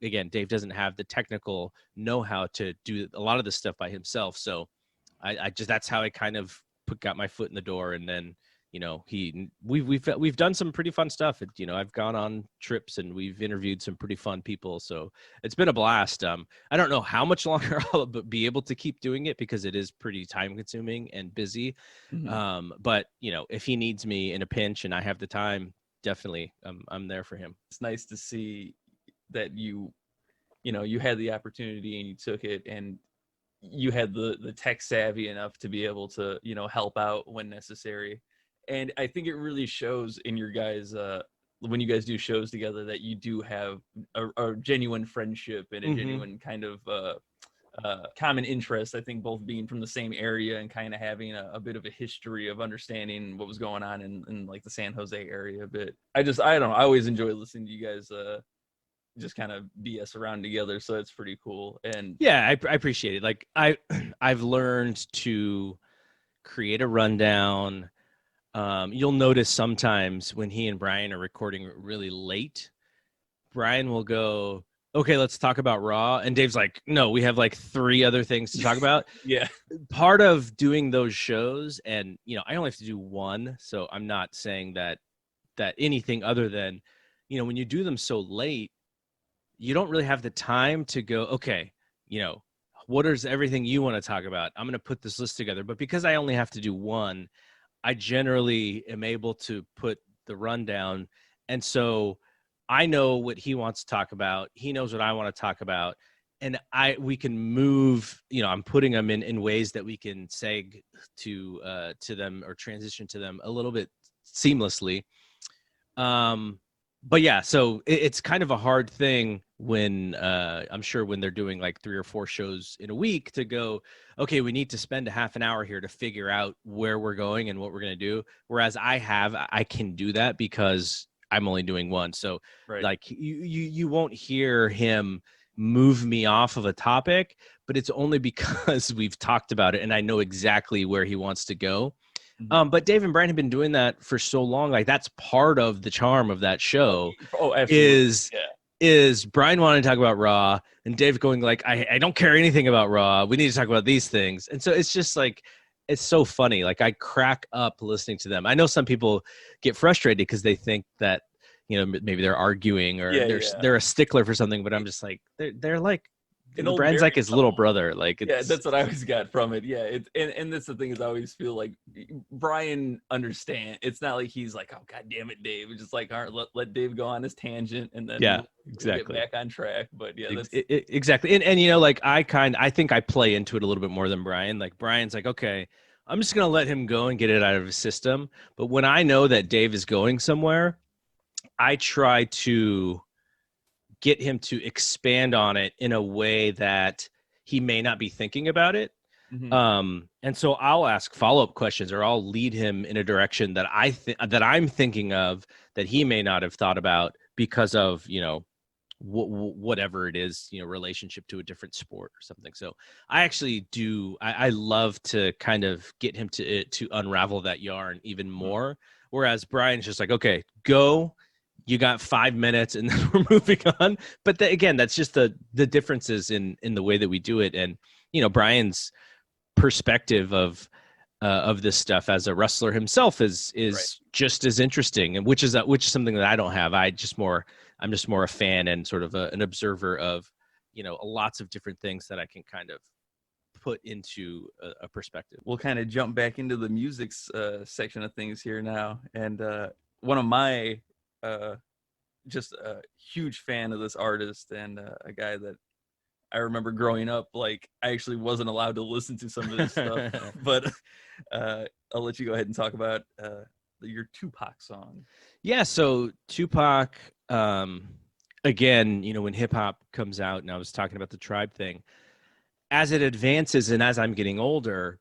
again, Dave doesn't have the technical know-how to do a lot of this stuff by himself. So I just, that's how I kind of got my foot in the door. And then, we've done some pretty fun stuff. I've gone on trips and we've interviewed some pretty fun people. So it's been a blast. I don't know how much longer I'll be able to keep doing it because it is pretty time consuming and busy. But if he needs me in a pinch and I have the time, definitely I'm there for him.
It's nice to see that you had the opportunity and you took it, and you had the tech savvy enough to be able to help out when necessary. And I think it really shows in your guys when you guys do shows together that you do have a genuine friendship and a genuine kind of common interest. I think both being from the same area and kind of having a bit of a history of understanding what was going on in like the San Jose area a bit. I don't know, I always enjoy listening to you guys just kind of BS around together, so it's pretty cool. And
yeah, I appreciate it. Like I've learned to create a rundown. You'll notice sometimes when he and Brian are recording really late, Brian will go, okay, let's talk about Raw. And Dave's like, no, we have like 3 other things to talk about.
Yeah.
Part of doing those shows, and, I only have to do one, so I'm not saying that anything other than, when you do them so late, you don't really have the time to go, okay, what is everything you want to talk about? I'm going to put this list together. But because I only have to do one, I generally am able to put the rundown. And so I know what he wants to talk about. He knows what I want to talk about. And we can move, I'm putting them in ways that we can seg to them or transition to them a little bit seamlessly. But yeah, so it's kind of a hard thing when I'm sure when they're doing like 3 or 4 shows in a week to go, okay, we need to spend a half an hour here to figure out where we're going and what we're going to do. Whereas I can do that because I'm only doing one. So like you won't hear him move me off of a topic, but it's only because we've talked about it and I know exactly where he wants to go. But Dave and Brian have been doing that for so long. Like that's part of the charm of that show.
Oh, absolutely.
Is Brian wanting to talk about Raw and Dave going like, I don't care anything about Raw. We need to talk about these things. And so it's just like, it's so funny. Like I crack up listening to them. I know some people get frustrated because they think that, maybe they're arguing or they're a stickler for something, but I'm just like, they're like, Brian's like his little brother. Like,
that's what I always got from it. Yeah, and that's the thing is I always feel like Brian understand. It's not like he's like, oh god damn it, Dave. It's just like, all right, let Dave go on his tangent and then
exactly
get back on track. But yeah, that's
exactly. And like I think I play into it a little bit more than Brian. Like Brian's like, okay, I'm just gonna let him go and get it out of his system. But when I know that Dave is going somewhere, I try to get him to expand on it in a way that he may not be thinking about it. And so I'll ask follow-up questions or I'll lead him in a direction that that I'm thinking of that he may not have thought about because of, whatever it is, relationship to a different sport or something. So I actually I love to kind of get him to unravel that yarn even more. Whereas Brian's just like, okay, go. You got 5 minutes and then we're moving on. But again, that's just the differences in the way that we do it. And, Brian's perspective of this stuff as a wrestler himself is just as interesting, and which is something that I don't have. I'm just more a fan and sort of an observer of, lots of different things that I can kind of put into a perspective.
We'll kind of jump back into the music section of things here now. And one of my just a huge fan of this artist, and a guy that I remember growing up, like, I actually wasn't allowed to listen to some of this stuff. But I'll let you go ahead and talk about your Tupac song.
Yeah, so Tupac, again, you know, when hip hop comes out, and I was talking about the tribe thing, as it advances and as I'm getting older,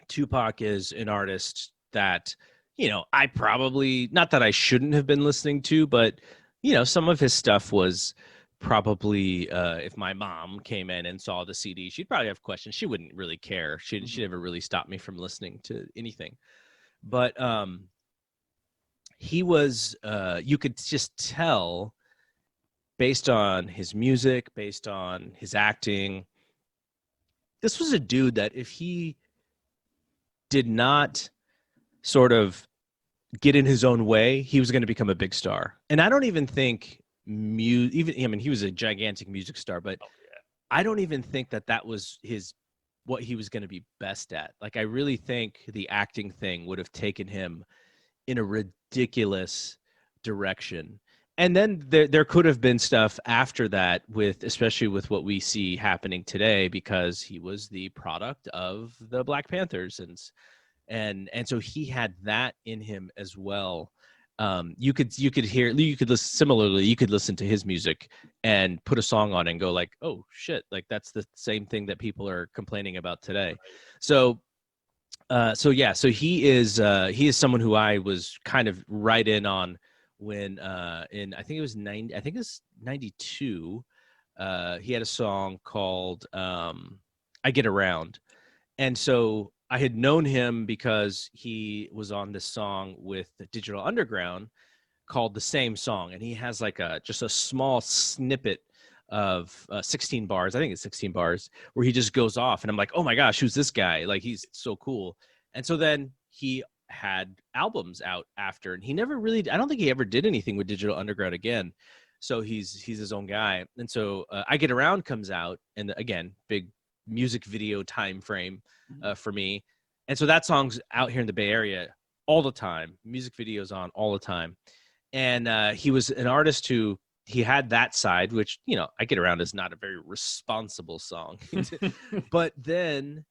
Tupac is an artist that, you know, I probably, not that I shouldn't have been listening to, but, you know, some of his stuff was probably, if my mom came in and saw the CD, she'd probably have questions. She wouldn't really care. She never really stopped me from listening to anything. But he was, you could just tell based on his music, based on his acting, this was a dude that if he did not sort of get in his own way, he was going to become a big star. And I don't even think he was a gigantic music star, but I don't even think that was what he was going to be best at. Like, I really think the acting thing would have taken him in a ridiculous direction. And then there could have been stuff after that, especially with what we see happening today, because he was the product of the Black Panthers, and so he had that in him as well. You could listen to his music and put a song on and go like, oh shit, like that's the same thing that people are complaining about today. So he is someone who I was kind of right in on when I think it was 92. He had a song called I Get Around. And so I had known him because he was on this song with the Digital Underground called The Same Song. And he has like just a small snippet of 16 bars. I think it's 16 bars where he just goes off. And I'm like, oh my gosh, who's this guy? Like, he's so cool. And so then he had albums out after, and he never really, I don't think he ever did anything with Digital Underground again. So he's his own guy. And so I Get Around comes out, and again, big music video time frame for me. And so that song's out here in the Bay Area all the time. Music videos on all the time. And he was an artist who, he had that side, which, you know, I Get Around is not a very responsible song. But then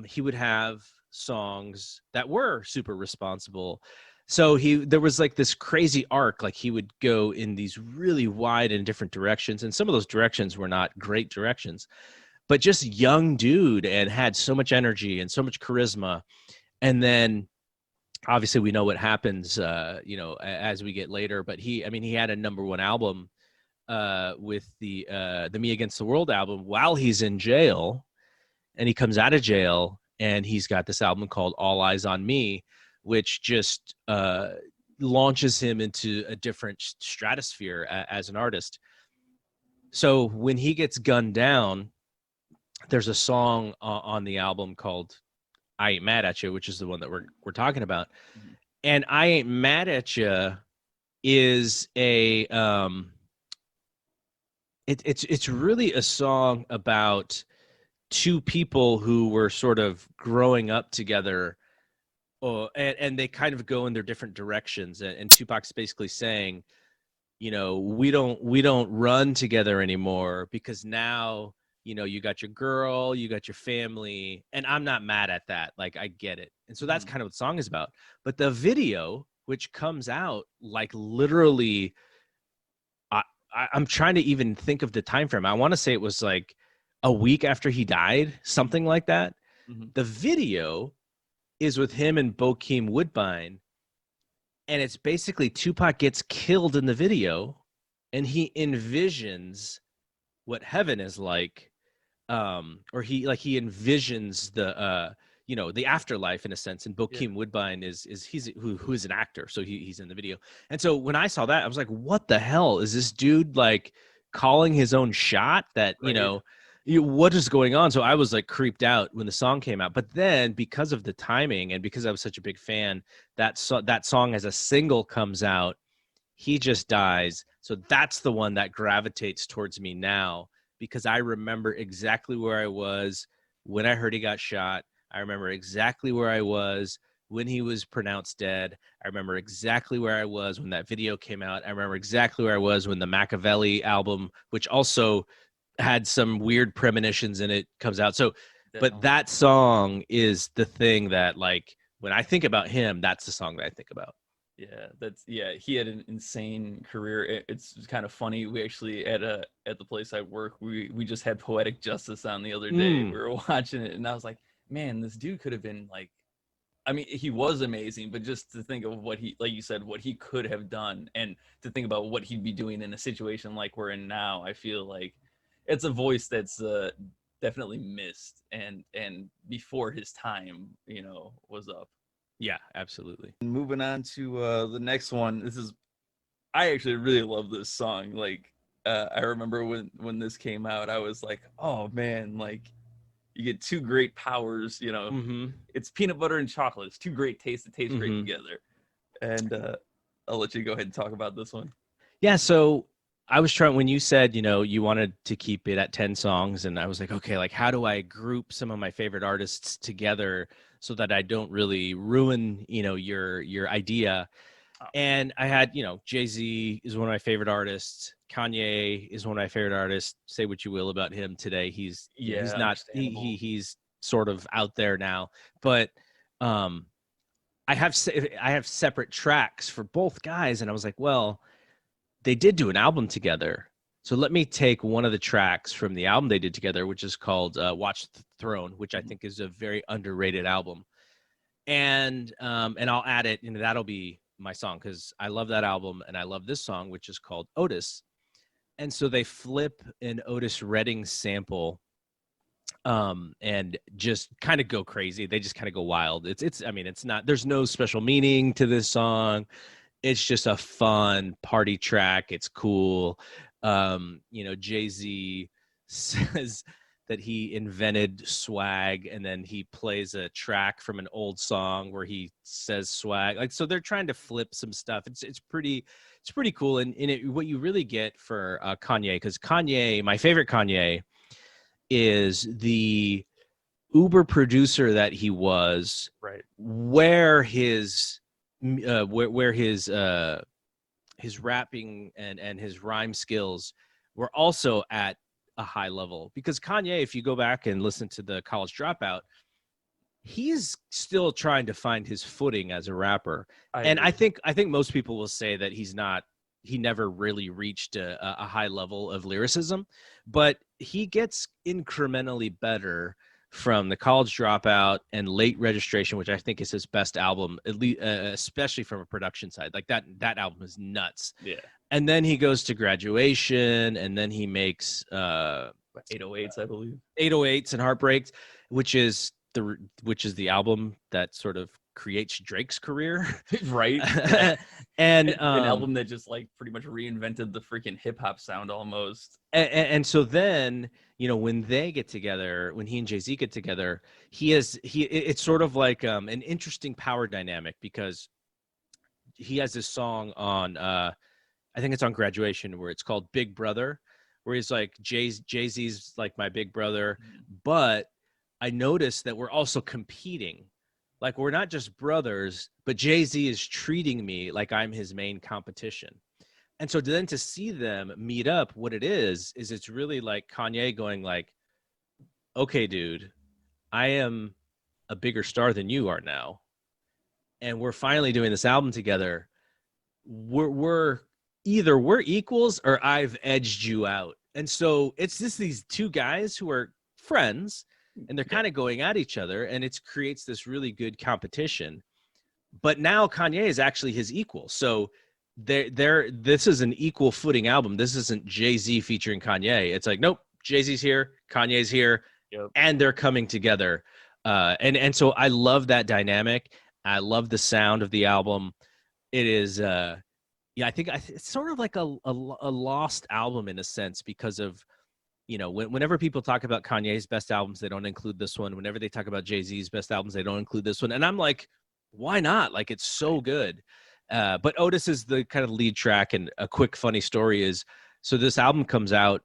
he would have songs that were super responsible. So there was like this crazy arc, like he would go in these really wide and different directions. And some of those directions were not great directions, but just young dude, and had so much energy and so much charisma. And then obviously we know what happens, you know, as we get later, but he had a #1 album with the Me Against the World album while he's in jail, and he comes out of jail and he's got this album called All Eyes on Me, which just launches him into a different stratosphere as an artist. So when he gets gunned down, there's a song on the album called I Ain't Mad at You, which is the one that we're talking about. And I Ain't Mad at You is a it's really a song about two people who were sort of growing up together, and they kind of go in their different directions. And Tupac's basically saying, you know, we don't run together anymore because now, you know, you got your girl, you got your family, and I'm not mad at that. Like, I get it. And so that's kind of what the song is about. But the video, which comes out like literally, I'm trying to even think of the time frame. I want to say it was like a week after he died, something like that. The video is with him and Bokeem Woodbine, and it's basically Tupac gets killed in the video, and he envisions what heaven is like, or he envisions the you know, the afterlife in a sense. And Bokeem Woodbine he's who is an actor, so he's in the video. And so when I saw that, I was like, what the hell is this dude like calling his own shot? That, you know, what is going on? So I was like creeped out when the song came out. But then because of the timing and because I was such a big fan, that song as a single comes out, he just dies. So that's the one that gravitates towards me now, because I remember exactly where I was when I heard he got shot. I remember exactly where I was when he was pronounced dead. I remember exactly where I was when that video came out. I remember exactly where I was when the Machiavelli album, which also had some weird premonitions in it, comes out. So, but
Definitely.
that song is the thing that, like, when I think about him, that's the song that I think about.
Yeah, he had an insane career. It's kind of funny. We actually at the place I work, we just had Poetic Justice on the other day. We were watching it, and I was like, man, this dude could have been like, I mean, he was amazing, but just to think of what he, like you said, what he could have done, and to think about what he'd be doing in a situation like we're in now, I feel like it's a voice that's definitely missed, and before his time, was up.
Yeah, absolutely.
Moving on to the next one. I actually really love this song. Like, I remember when this came out, I was like, oh man, like you get two great powers.
Mm-hmm.
It's peanut butter and chocolate. It's two great tastes that taste great
Mm-hmm.
together. And I'll let you go ahead and talk about this one.
Yeah, so I was trying, when you said, you wanted to keep it at 10 songs, and I was like, okay, like how do I group some of my favorite artists together so that I don't really ruin, your idea.
Oh,
And I had, Jay-Z is one of my favorite artists. Kanye is one of my favorite artists. Say what you will about him today. He's he's not he's sort of out there now, but um I have separate tracks for both guys, and I was like, well, they did do an album together. So let me take one of the tracks from the album they did together, which is called Watch the Throne, which I think is a very underrated album. And I'll add it, that'll be my song because I love that album and I love this song, which is called Otis. And so they flip an Otis Redding sample and just kind of go crazy. They just kind of go wild. It's not, there's no special meaning to this song. It's just a fun party track. It's cool. Jay-Z says that he invented swag, and then he plays a track from an old song where he says swag. Like, so they're trying to flip some stuff. It's pretty cool. And what you really get for Kanye, because Kanye, my favorite Kanye, is the uber producer that he was,
right.
where his his rapping and his rhyme skills were also at a high level. Because Kanye, if you go back and listen to the College Dropout, he's still trying to find his footing as a rapper. I think most people will say that he never really reached a high level of lyricism, but he gets incrementally better from the College Dropout and Late Registration, which I think is his best album, at least, especially from a production side. Like that album is nuts.
Yeah.
And then he goes to Graduation, and then he makes
808s, I believe.
808s and Heartbreaks, which is the album that sort of creates Drake's career.
Right.
And
an album that just like pretty much reinvented the freaking hip hop sound almost.
And so then, when they get together, when he and Jay-Z get together, it's sort of like an interesting power dynamic, because he has this song on I think it's on Graduation, where it's called Big Brother, where he's like, Jay-Z's like my big brother, but I noticed that we're also competing. Like, we're not just brothers, but Jay-Z is treating me like I'm his main competition. And so then to see them meet up, what it is it's really like Kanye going like, okay, dude, I am a bigger star than you are now. And we're finally doing this album together. We're either we're equals or I've edged you out. And so it's just these two guys who are friends, and they're kind of going at each other, and it creates this really good competition. But now Kanye is actually his equal. So this is an equal footing album. This isn't Jay-Z featuring Kanye. It's like, nope, Jay-Z's here, Kanye's here, and they're coming together. And so I love that dynamic. I love the sound of the album. It is, I think it's sort of like a lost album in a sense, because of, whenever people talk about Kanye's best albums, they don't include this one. Whenever they talk about Jay-Z's best albums, they don't include this one. And I'm like, why not? Like, it's so good. But Otis is the kind of lead track. And a quick funny story is, so this album comes out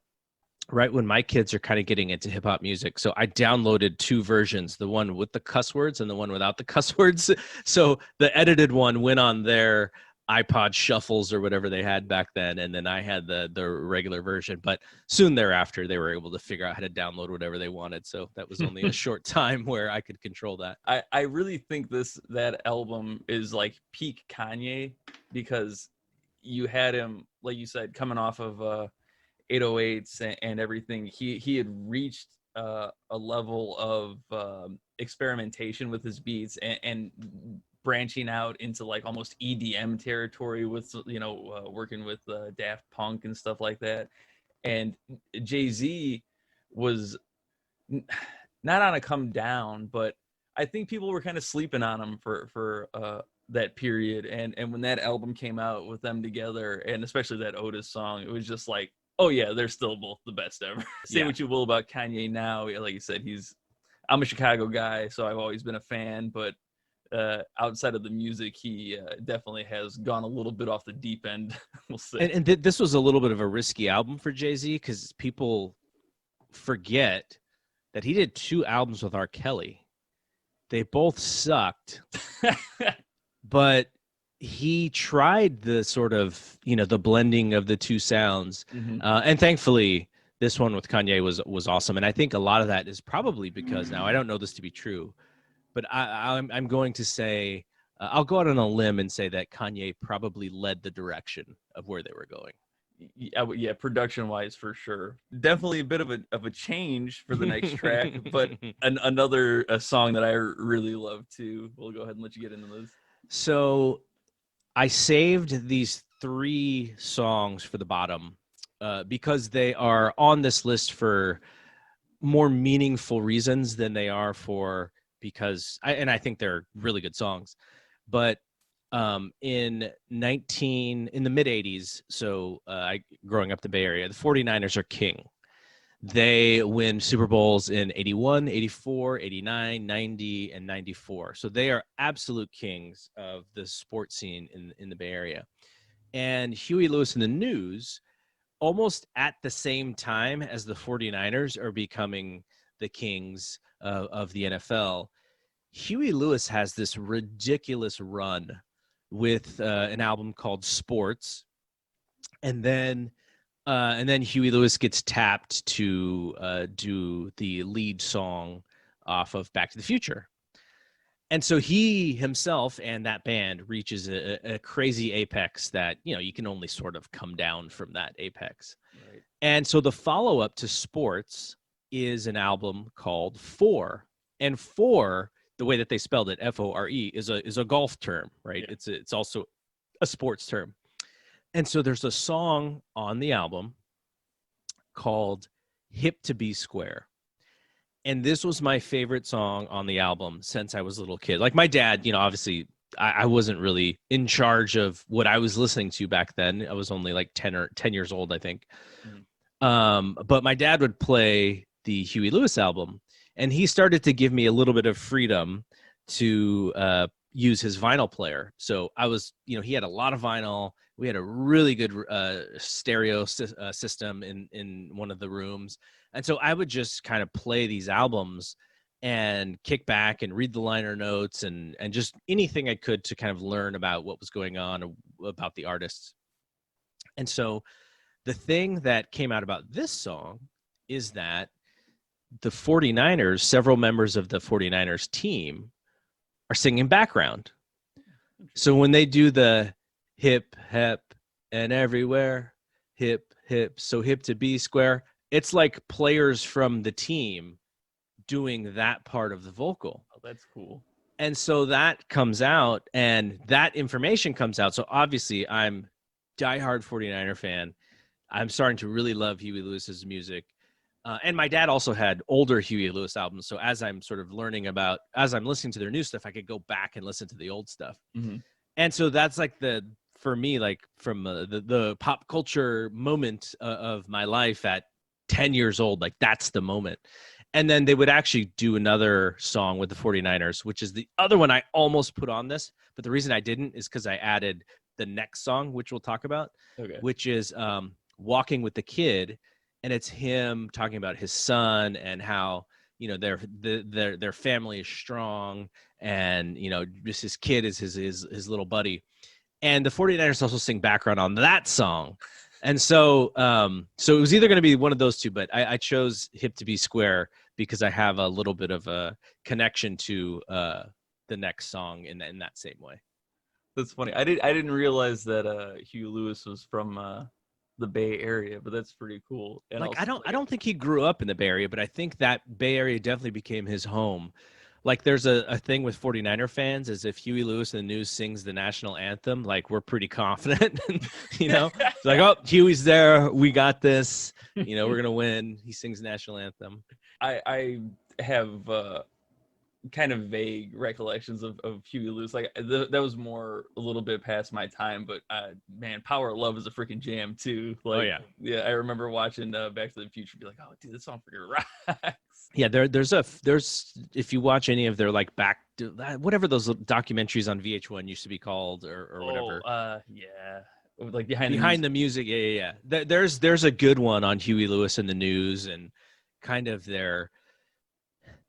right when my kids are kind of getting into hip hop music. So I downloaded two versions, the one with the cuss words and the one without the cuss words. So the edited one went on their iPod shuffles or whatever they had back then. And then I had the regular version. But soon thereafter, they were able to figure out how to download whatever they wanted. So that was only a short time where I could control that.
I really think that album is like peak Kanye, because you had him, like you said, coming off of 808s and everything. He had reached a level of experimentation with his beats, and branching out into like almost EDM territory with working with Daft Punk and stuff like that. And Jay-Z was not on a come down, but I think people were kind of sleeping on him for that period. And when that album came out with them together, and especially that Otis song, it was just like, oh yeah, they're still both the best ever. Say what you will about Kanye now, like you said, I'm a Chicago guy, so I've always been a fan, but outside of the music, he definitely has gone a little bit off the deep end. We'll say.
And this was a little bit of a risky album for Jay-Z, because people forget that he did 2 albums with R. Kelly. They both sucked, but he tried the sort of, the blending of the 2 sounds. Mm-hmm. And thankfully, this one with Kanye was awesome. And I think a lot of that is probably because, now I don't know this to be true, but I'm going to say, I'll go out on a limb and say that Kanye probably led the direction of where they were going.
Yeah, production-wise, for sure. Definitely a bit of a change for the next track, but another song that I really love too. We'll go ahead and let you get into this.
So I saved these 3 songs for the bottom because they are on this list for more meaningful reasons than they are for, because I think they're really good songs. But in the mid 80s, so growing up in the Bay Area, the 49ers are king. They win Super Bowls in 81, 84, 89, 90, and 94. So they are absolute kings of the sports scene in the Bay Area. And Huey Lewis and the News, almost at the same time as the 49ers are becoming the kings of the NFL, Huey Lewis has this ridiculous run with an album called Sports, and then Huey Lewis gets tapped to do the lead song off of Back to the Future, and so he himself and that band reaches a crazy apex that you can only sort of come down from that apex. Right. And so the follow-up to Sports is an album called Four, and Four, the way that they spelled it, FORE, is a golf term, right? Yeah. It's also a sports term. And so there's a song on the album called Hip to Be Square. And this was my favorite song on the album since I was a little kid. Like my dad, obviously I wasn't really in charge of what I was listening to back then. I was only like 10 years old, I think. Mm-hmm. But my dad would play the Huey Lewis album, and he started to give me a little bit of freedom to use his vinyl player. So I was, he had a lot of vinyl. We had a really good stereo system in one of the rooms. And so I would just kind of play these albums and kick back and read the liner notes and just anything I could to kind of learn about what was going on, about the artists. And so the thing that came out about this song is that the 49ers, several members of the 49ers team are singing background. So when they do the hip, hip, and everywhere, hip, hip, so hip to be square, it's like players from the team doing that part of the vocal.
Oh, that's cool.
And so that comes out, and that information comes out. So obviously I'm diehard 49er fan. I'm starting to really love Huey Lewis's music. And my dad also had older Huey Lewis albums. So as I'm sort of as I'm listening to their new stuff, I could go back and listen to the old stuff. Mm-hmm. And so that's like for me, like from the pop culture moment of my life at 10 years old, like that's the moment. And then they would actually do another song with the 49ers, which is the other one I almost put on this. But the reason I didn't is because I added the next song, which we'll talk about, which is Walking with the Kid. and it's him talking about his son and how, you know, their family is strong, and, you know, just his kid is his little buddy. And the 49ers also sing background on that song. And so so it was either going to be one of those two, but I chose Hip to Be Square because I have a little bit of a connection to the next song in that same way.
That's funny. I didn't realize that Huey Lewis was from the Bay Area, but that's pretty cool. And
Like
also,
I don't think he grew up in the Bay Area, but I think that Bay Area definitely became his home. Like there's a thing with 49er fans, as if Huey Lewis in the news sings the national anthem, like we're pretty confident. You know, it's like, oh, Huey's there, we got this, you know, we're gonna win. He sings the national anthem.
I have kind of vague recollections of Huey Lewis. Like that was more a little bit past my time, but man, Power of Love is a freaking jam too. Like,
Oh yeah.
I remember watching Back to the Future, be like, oh dude, this song freaking rocks.
Yeah, there's if you watch any of their like back to whatever those documentaries on VH1 used to be called or whatever.
Yeah, like behind
the music. Yeah. There's a good one on Huey Lewis in the news, and kind of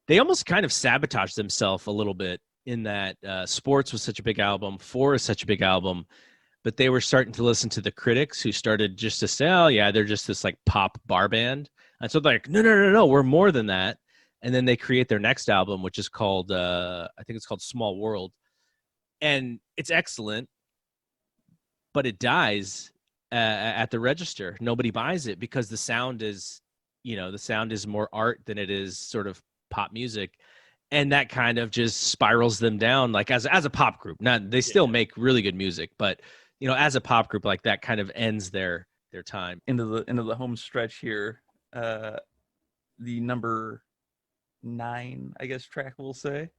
they almost kind of sabotaged themselves a little bit in that Sports was such a big album, 4 is such a big album, but they were starting to listen to the critics who started just to say, oh yeah, they're just this like pop bar band. And so they're like, no, we're more than that. And then they create their next album, which is called I think it's called Small World, and it's excellent, but it dies at the register. Nobody buys it because the sound is, you know, the sound is more art than it is sort of pop music, and that kind of just spirals them down. Like as a pop group, not they still make really good music, but you know, as a pop group, like that kind of ends their time.
into the home stretch here. The number 9, I guess, track we'll say.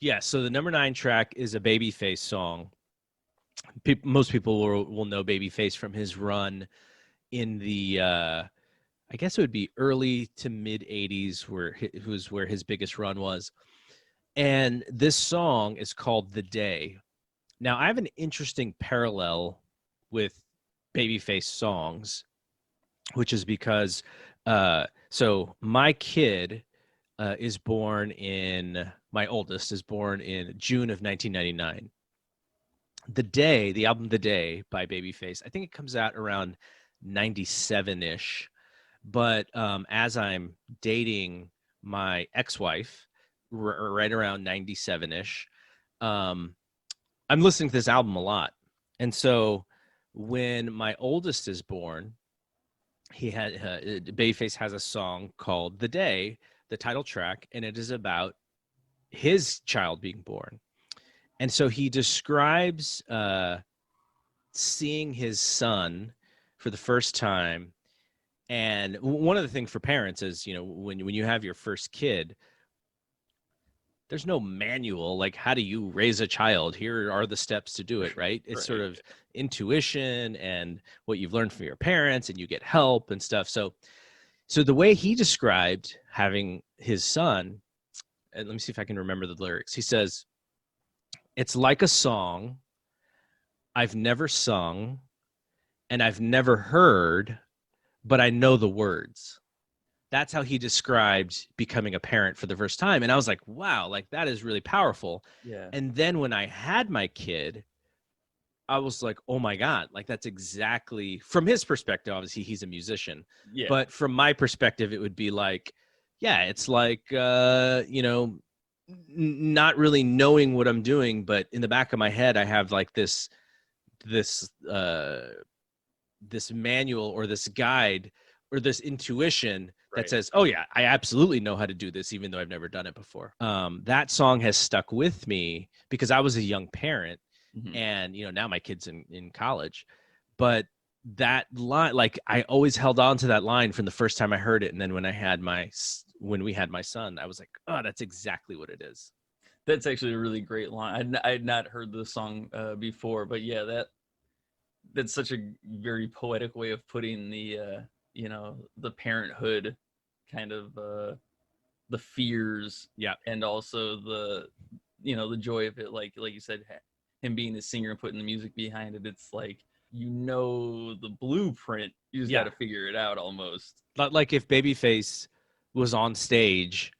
Yeah, so the number 9 track is a Babyface song. Most people will know Babyface from his run in the I guess it would be early to mid 80s, where his biggest run was. And this song is called The Day. Now, I have an interesting parallel with Babyface songs, which is because so my kid is born in my oldest is born in June of 1999. The album The Day by Babyface, I think it comes out around 97-ish. But as I'm dating my ex-wife, right around 97-ish, I'm listening to this album a lot. And so when my oldest is born, Babyface has a song called The Day, the title track, and it is about his child being born. And so he describes seeing his son for the first time. And one of the things for parents is, you know, when you have your first kid, there's no manual, like how do you raise a child? Here are the steps to do it, right? It's sort of intuition and what you've learned from your parents, and you get help and stuff. So the way he described having his son, and let me see if I can remember the lyrics. He says, it's like a song I've never sung and I've never heard, but I know the words. That's how he described becoming a parent for the first time. And I was like, wow, like that is really powerful.
Yeah.
And then when I had my kid, I was like, oh my God, like that's exactly, from his perspective, obviously he's a musician.
Yeah.
But from my perspective, it would be like, yeah, it's like, you know, not really knowing what I'm doing, but in the back of my head, I have like this manual or this guide or this intuition that says, oh yeah, I absolutely know how to do this, even though I've never done it before. That song has stuck with me because I was a young parent, and, you know, now my kid's in college, but that line, like I always held on to that line from the first time I heard it. And then when we had my son, I was like, oh, that's exactly what it is.
That's actually a really great line. I had not heard the song before, but yeah, that's such a very poetic way of putting the you know, the parenthood kind of the fears,
yeah,
and also the, you know, the joy of it. Like you said, him being a singer and putting the music behind it. It's like you know the blueprint. You just got to figure it out almost.
Like if Babyface was on stage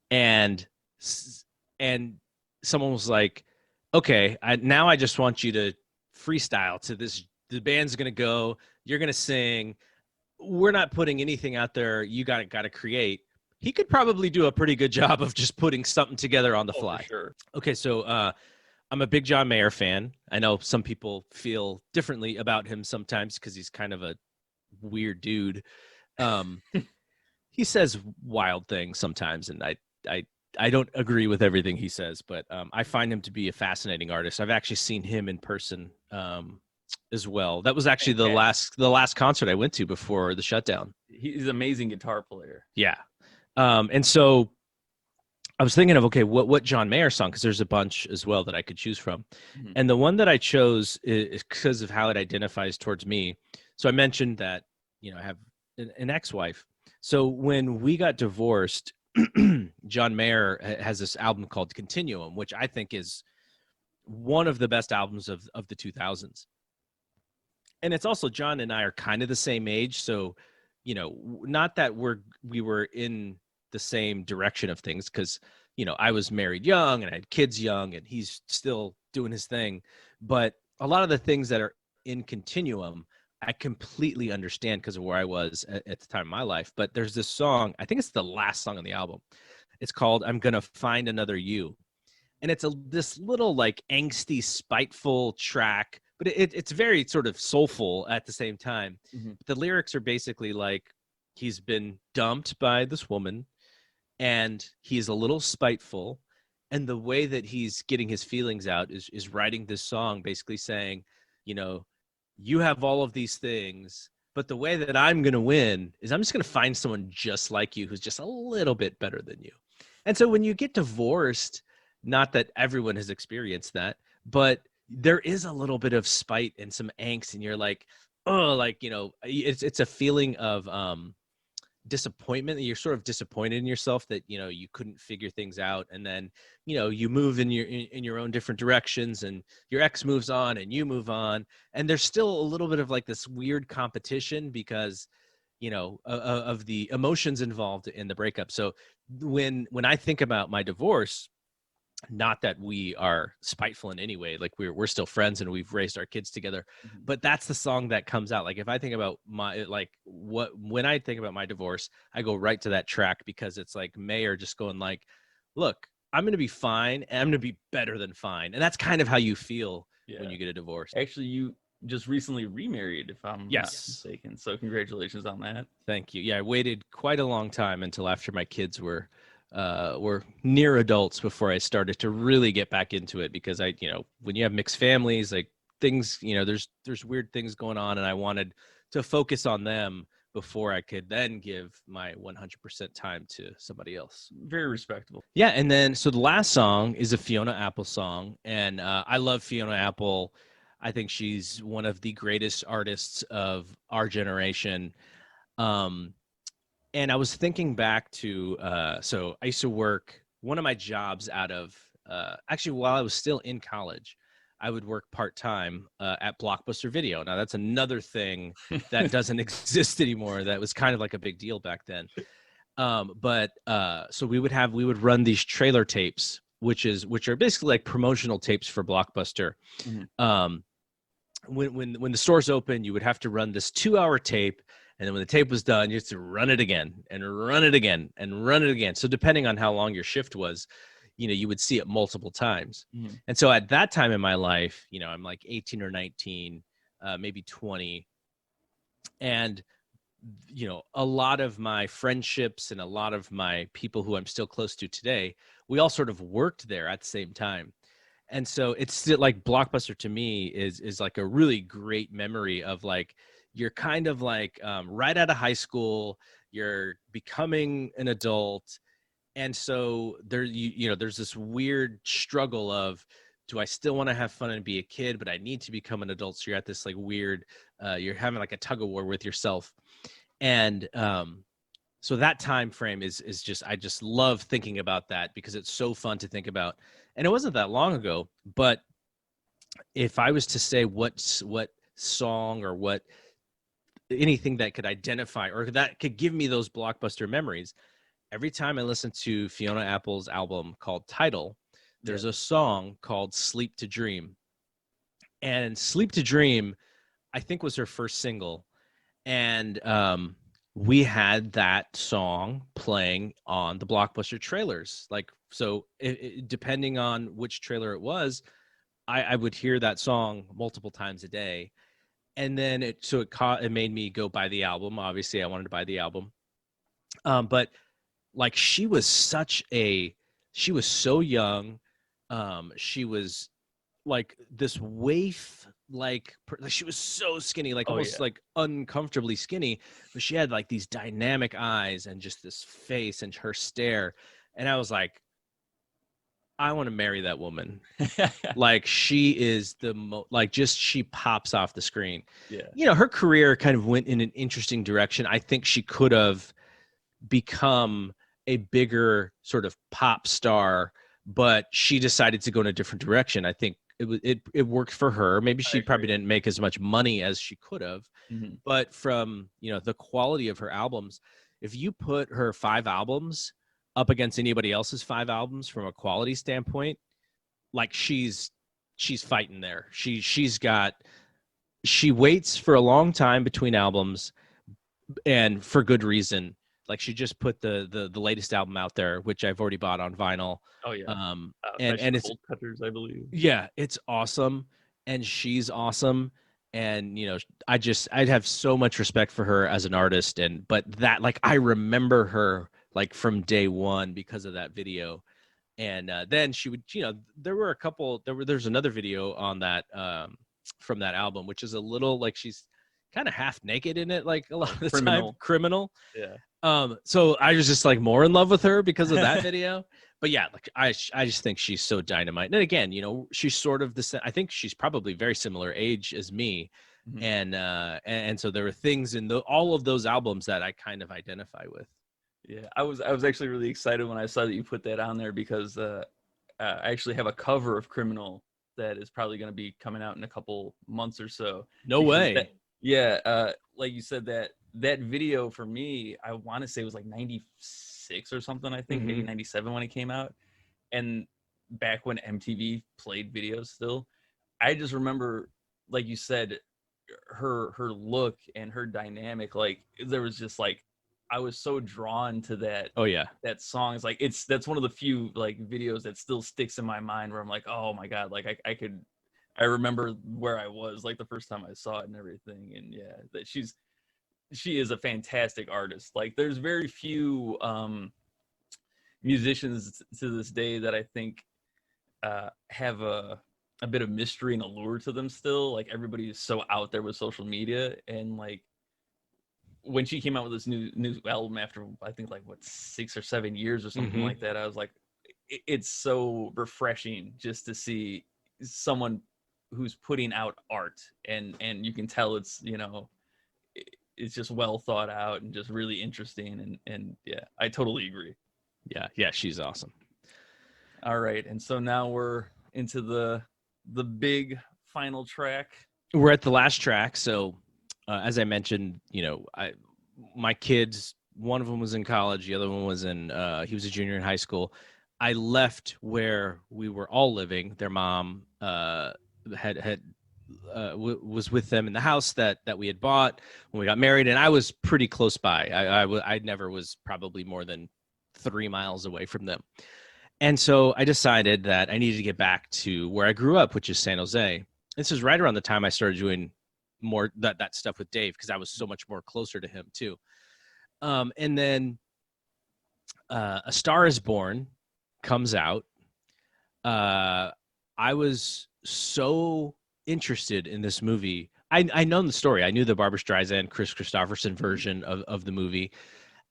and someone was like, okay, now I just want you to freestyle to this. The band's going to go. You're going to sing. We're not putting anything out there. You got to create. He could probably do a pretty good job of just putting something together on the fly.
For sure.
Okay, so I'm a big John Mayer fan. I know some people feel differently about him sometimes because he's kind of a weird dude. He says wild things sometimes, and I don't agree with everything he says, but I find him to be a fascinating artist. I've actually seen him in person as well. That was actually the last concert I went to before the shutdown.
He's an amazing guitar player.
Yeah. And so I was thinking of, okay, what John Mayer song, because there's a bunch as well that I could choose from. Mm-hmm. And the one that I chose is because of how it identifies towards me. So I mentioned that, I have an ex-wife. So when we got divorced, John Mayer has this album called Continuum, which I think is one of the best albums of the 2000s. And it's also, John and I are kind of the same age. So, not that we were in the same direction of things, because, I was married young and I had kids young and he's still doing his thing. But a lot of the things that are in Continuum, I completely understand because of where I was at the time of my life. But there's this song, I think it's the last song on the album. It's called I'm Gonna Find Another You. And it's this little like angsty, spiteful track, but it's very sort of soulful at the same time. Mm-hmm. The lyrics are basically like he's been dumped by this woman and he's a little spiteful. And the way that he's getting his feelings out is writing this song basically saying, you have all of these things, but the way that I'm going to win is I'm just going to find someone just like you who's just a little bit better than you. And so when you get divorced, not that everyone has experienced that, but there is a little bit of spite and some angst, and you're like, oh, like, it's a feeling of disappointment. You're sort of disappointed in yourself that, you couldn't figure things out. And then, you move in your own different directions, and your ex moves on and you move on. And there's still a little bit of like this weird competition because, of the emotions involved in the breakup. So when I think about my divorce, not that we are spiteful in any way, like we're still friends and we've raised our kids together, mm-hmm. but that's the song that comes out. Like if I think about when I think about my divorce, I go right to that track because it's like Mayer just going like, look, I'm going to be fine and I'm going to be better than fine. And that's kind of how you feel when you get a divorce.
Actually, you just recently remarried, if I'm not mistaken. So congratulations on that.
Thank you. Yeah, I waited quite a long time until after my kids were near adults before I started to really get back into it, because I, when you have mixed families, like things, there's weird things going on, and I wanted to focus on them before I could then give my 100% time to somebody else.
Very respectable.
Yeah. And then, so the last song is a Fiona Apple song, and I love Fiona Apple. I think she's one of the greatest artists of our generation. And I was thinking back to, so I used to work, one of my jobs out of, actually while I was still in college, I would work part-time at Blockbuster Video. Now that's another thing that doesn't exist anymore. That was kind of like a big deal back then. But so we would run these trailer tapes, which are basically like promotional tapes for Blockbuster. Mm-hmm. When the stores open, you would have to run this 2-hour tape. And then when the tape was done, you had to run it again and run it again and run it again. So depending on how long your shift was, you would see it multiple times. Mm-hmm. And so at that time in my life, I'm like 18 or 19, maybe 20. And, a lot of my friendships and a lot of my people who I'm still close to today, we all sort of worked there at the same time. And so it's still like Blockbuster to me is like a really great memory of like, you're kind of like right out of high school, you're becoming an adult. And so there's this weird struggle of, do I still want to have fun and be a kid, but I need to become an adult? So you're at this like weird, you're having like a tug of war with yourself. And so that time frame is just, I just love thinking about that because it's so fun to think about. And it wasn't that long ago, but if I was to say what song or what anything that could identify or that could give me those blockbuster memories. Every time I listen to Fiona Apple's album called Title, there's a song called Sleep to Dream. And Sleep to Dream, I think, was her first single. And we had that song playing on the blockbuster trailers. Like, so depending on which trailer it was, I would hear that song multiple times a day. And then it made me go buy the album. Obviously, I wanted to buy the album. But like, she was so young. She was like this waif, like she was so skinny, like almost like uncomfortably skinny, but she had like these dynamic eyes and just this face and her stare. And I was like, I want to marry that woman. Like, she is she pops off the screen.
Yeah.
You know, her career kind of went in an interesting direction. I think she could have become a bigger sort of pop star, but she decided to go in a different direction. I think it worked for her. Maybe she probably didn't make as much money as she could have, but from, you know, the quality of her albums, if you put her 5 albums up against anybody else's 5 albums from a quality standpoint, like, she's fighting there. She waits for a long time between albums, and for good reason. Like, she just put the latest album out there, which I've already bought on vinyl.
Oh yeah.
And it's
Cold Cutters, I believe.
Yeah, it's awesome, and she's awesome. And, you know, I'd have so much respect for her as an artist. But that, like, I remember her like from day one because of that video. And then she would, you know, there's another video on that from that album, which is a little like she's kind of half naked in it, like a lot of the time. Criminal.
Yeah.
So I was just like more in love with her because of that video. But yeah, like, I just think she's so dynamite. And again, you know, she's sort of I think she's probably very similar age as me. And so there were things in all of those albums that I kind of identify with.
Yeah, I was actually really excited when I saw that you put that on there, because I actually have a cover of Criminal that is probably going to be coming out in a couple months or so.
No way.
Like you said, that video for me, I want to say it was like 96 or something, I think, maybe 97 when it came out. And back when MTV played videos still, I just remember, like you said, her look and her dynamic. Like, there was just like, I was so drawn to that.
Oh yeah.
That song is like, that's one of the few like videos that still sticks in my mind, where I'm like, oh my God, like I remember where I was like the first time I saw it and everything. And yeah, that she is a fantastic artist. Like, there's very few musicians to this day that I think have a bit of mystery and allure to them still. Like, everybody is so out there with social media, and like, when she came out with this new album after, I think, like, what, 6 or 7 years or something like that, I was like, it's so refreshing just to see someone who's putting out art, and you can tell it's, you know, it's just well thought out and just really interesting. And yeah, I totally agree.
Yeah, she's awesome.
All right, and so now we're into the big final track.
We're at the last track. So as I mentioned, you know, my kids, one of them was in college, the other one was he was a junior in high school. I left where we were all living. Their mom was with them in the house that we had bought when we got married, and I was pretty close by. I never was probably more than 3 miles away from them. And so I decided that I needed to get back to where I grew up, which is San Jose. This is right around the time I started doing more that stuff with Dave, because I was so much more closer to him too. And then A Star Is Born comes out. I was so interested in this movie. I know the story. I knew the Barbra Streisand, Chris Christopherson version of the movie.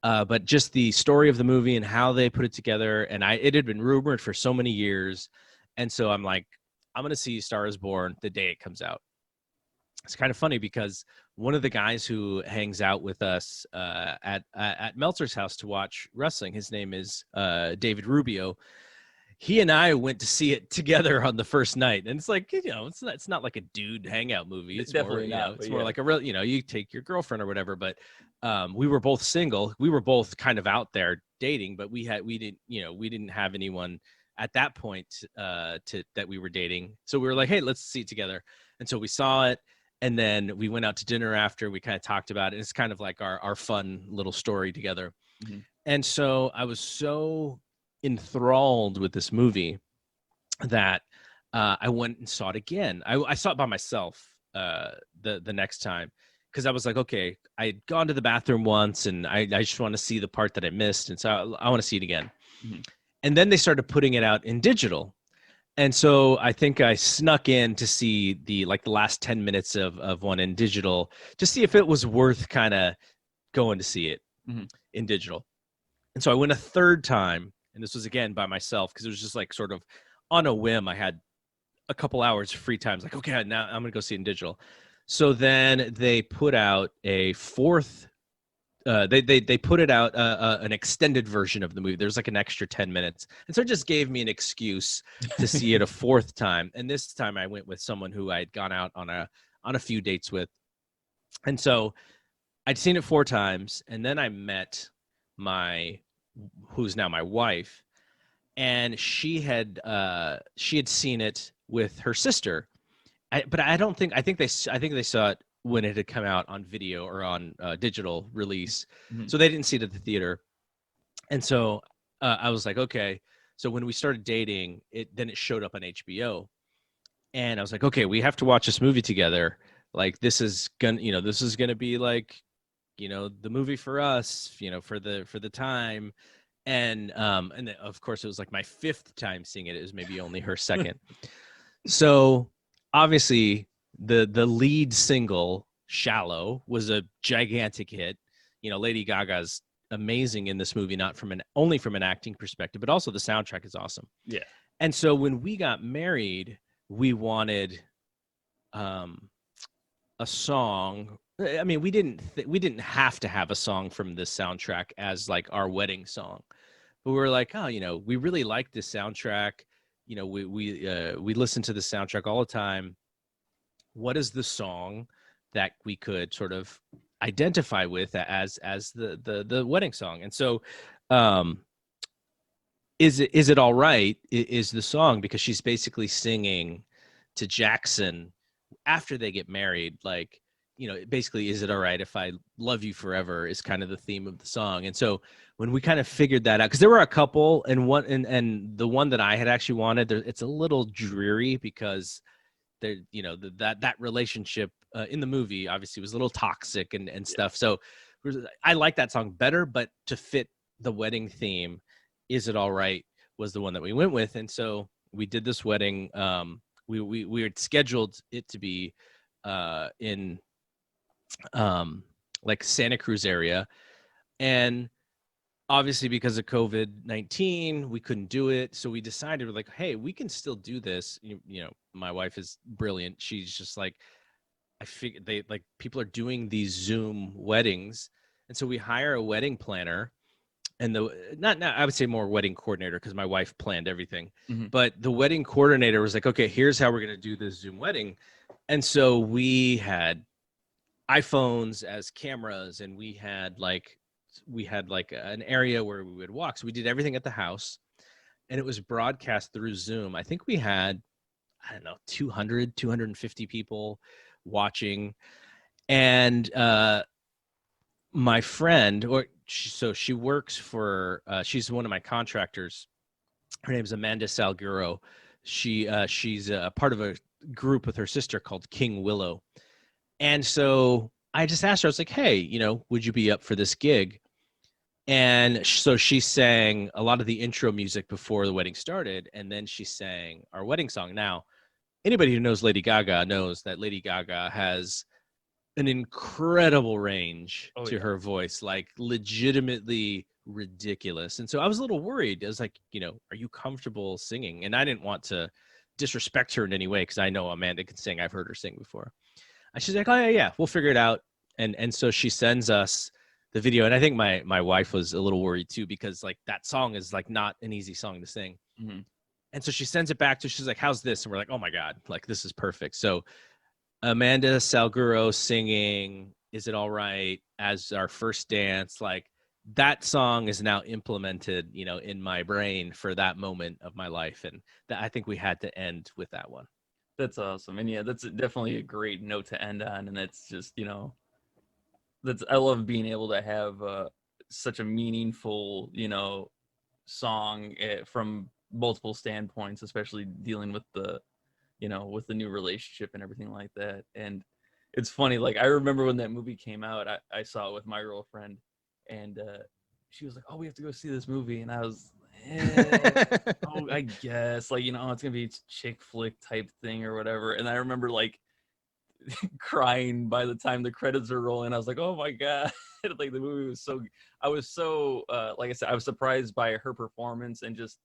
But just the story of the movie and how they put it together. And it had been rumored for so many years. And so I'm like, I'm going to see Star Is Born the day it comes out. It's kind of funny because one of the guys who hangs out with us at Meltzer's house to watch wrestling, his name is David Rubio. he and I went to see it together on the first night, and it's like, it's not like a dude hangout movie. It's
Definitely
more,
not,
it's
but
more
yeah.
like a real, you take your girlfriend or whatever. But we were both single. We were both kind of out there dating, but we didn't have anyone at that point that we were dating. So we were like, hey, let's see it together. And so we saw it, and then we went out to dinner after. We kind of talked about it. It's kind of like our fun little story together.
Mm-hmm.
And so I was so enthralled with this movie that I went and saw it again. I saw it by myself the next time, because I was like, okay, I had gone to the bathroom once, and I just want to see the part that I missed, and so I want to see it again.
Mm-hmm.
And then they started putting it out in digital, and so I think I snuck in to see the last 10 minutes of one in digital, to see if it was worth kind of going to see it
Mm-hmm.
in digital. And so I went a third time, and this was again by myself, because it was just like sort of on a whim. I had a couple hours free time. It's like, okay, now I'm gonna go see it in digital. So then they put out a fourth. They put it out an extended version of the movie. There's like an extra 10 minutes, and so it just gave me an excuse to see it a fourth time. And this time I went with someone who I had gone out on a few dates with, and so I'd seen it 4 times, and then I met who's now my wife, and she had seen it with her sister. But I think they saw it when it had come out on video or on digital release,
Mm-hmm.
so they didn't see it at the theater. And so I was like, okay. So when we started dating, then it showed up on HBO, and I was like, okay, we have to watch this movie together. Like, this is gonna be like, the movie for us, for the time. And then of course it was like my 5th time seeing it. It was maybe only her 2nd. So obviously the lead single, Shallow, was a gigantic hit. Lady Gaga's amazing in this movie, not only from an acting perspective, but also the soundtrack is awesome.
Yeah.
And so when we got married, we wanted a song. I mean, we didn't have to have a song from this soundtrack as like our wedding song, but we were like, oh, we really like this soundtrack. We listen to the soundtrack all the time. What is the song that we could sort of identify with as the wedding song? And so, is it all right? Is the song, because she's basically singing to Jackson after they get married, like, basically, is it all right if I love you forever is kind of the theme of the song. And so when we kind of figured that out, because there were a couple, and the one that I had actually wanted, it's a little dreary, because there, that relationship in the movie obviously was a little toxic and stuff. So I like that song better, but to fit the wedding theme, Is It All Right was the one that we went with. And so we did this wedding. We had scheduled it to be in like Santa Cruz area, and obviously because of COVID-19 we couldn't do it. So we decided, we're like, hey, we can still do this. My wife is brilliant. She's just like, I figured people are doing these Zoom weddings, and so we hire a wedding planner, and not I would say more wedding coordinator, because my wife planned everything.
Mm-hmm.
But the wedding coordinator was like, okay, here's how we're going to do this Zoom wedding. And so we had iPhones as cameras, and we had like an area where we would walk. So we did everything at the house, and it was broadcast through Zoom. I think we had, I don't know, 250 people watching. And my friend, she works for, she's one of my contractors. Her name is Amanda Salguero. She's a part of a group with her sister called King Willow. And so I just asked her, I was like, hey, would you be up for this gig? And so she sang a lot of the intro music before the wedding started, and then she sang our wedding song. Now, anybody who knows Lady Gaga knows that Lady Gaga has an incredible range to her voice, like legitimately ridiculous. And so I was a little worried. I was like, are you comfortable singing? And I didn't want to disrespect her in any way, because I know Amanda can sing. I've heard her sing before. And she's like, oh yeah, we'll figure it out. And so she sends us the video. And I think my wife was a little worried too, because like that song is like not an easy song to sing.
Mm-hmm.
And so she sends it back to, she's like, how's this? And we're like, oh my God, like this is perfect. So Amanda Salguero singing Is It All Right as our first dance, like that song is now implemented, in my brain for that moment of my life. And that, I think we had to end with that one.
That's awesome. And yeah, that's definitely a great note to end on. And it's just, I love being able to have such a meaningful, song from multiple standpoints, especially dealing with with the new relationship and everything like that. And it's funny, like I remember when that movie came out, I saw it with my girlfriend, and she was like, "Oh, we have to go see this movie," and I was, "Oh, I guess, like it's gonna be a chick flick type thing or whatever." And I remember like crying by the time the credits are rolling. I was like, "Oh my God!" Like the movie was so. I was so like I said, I was surprised by her performance and just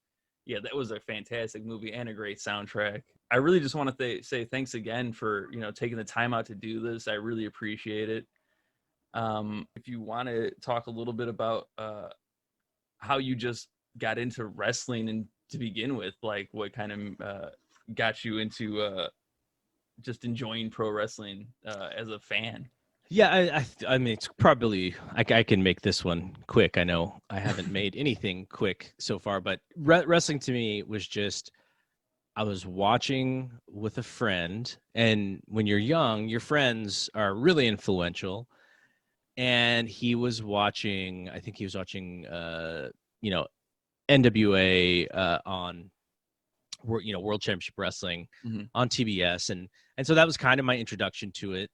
yeah, that was a fantastic movie and a great soundtrack. I really just want to say thanks again for taking the time out to do this. I really appreciate it. If you want to talk a little bit about how you just got into wrestling and to begin with, like what kind of got you into just enjoying pro wrestling as a fan.
Yeah, I mean, it's probably I can make this one quick. I know I haven't made anything quick so far, but wrestling to me was just I was watching with a friend, and when you're young, your friends are really influential. And he was watching, I think he was watching, NWA on, World Championship Wrestling on TBS, and so that was kind of my introduction to it.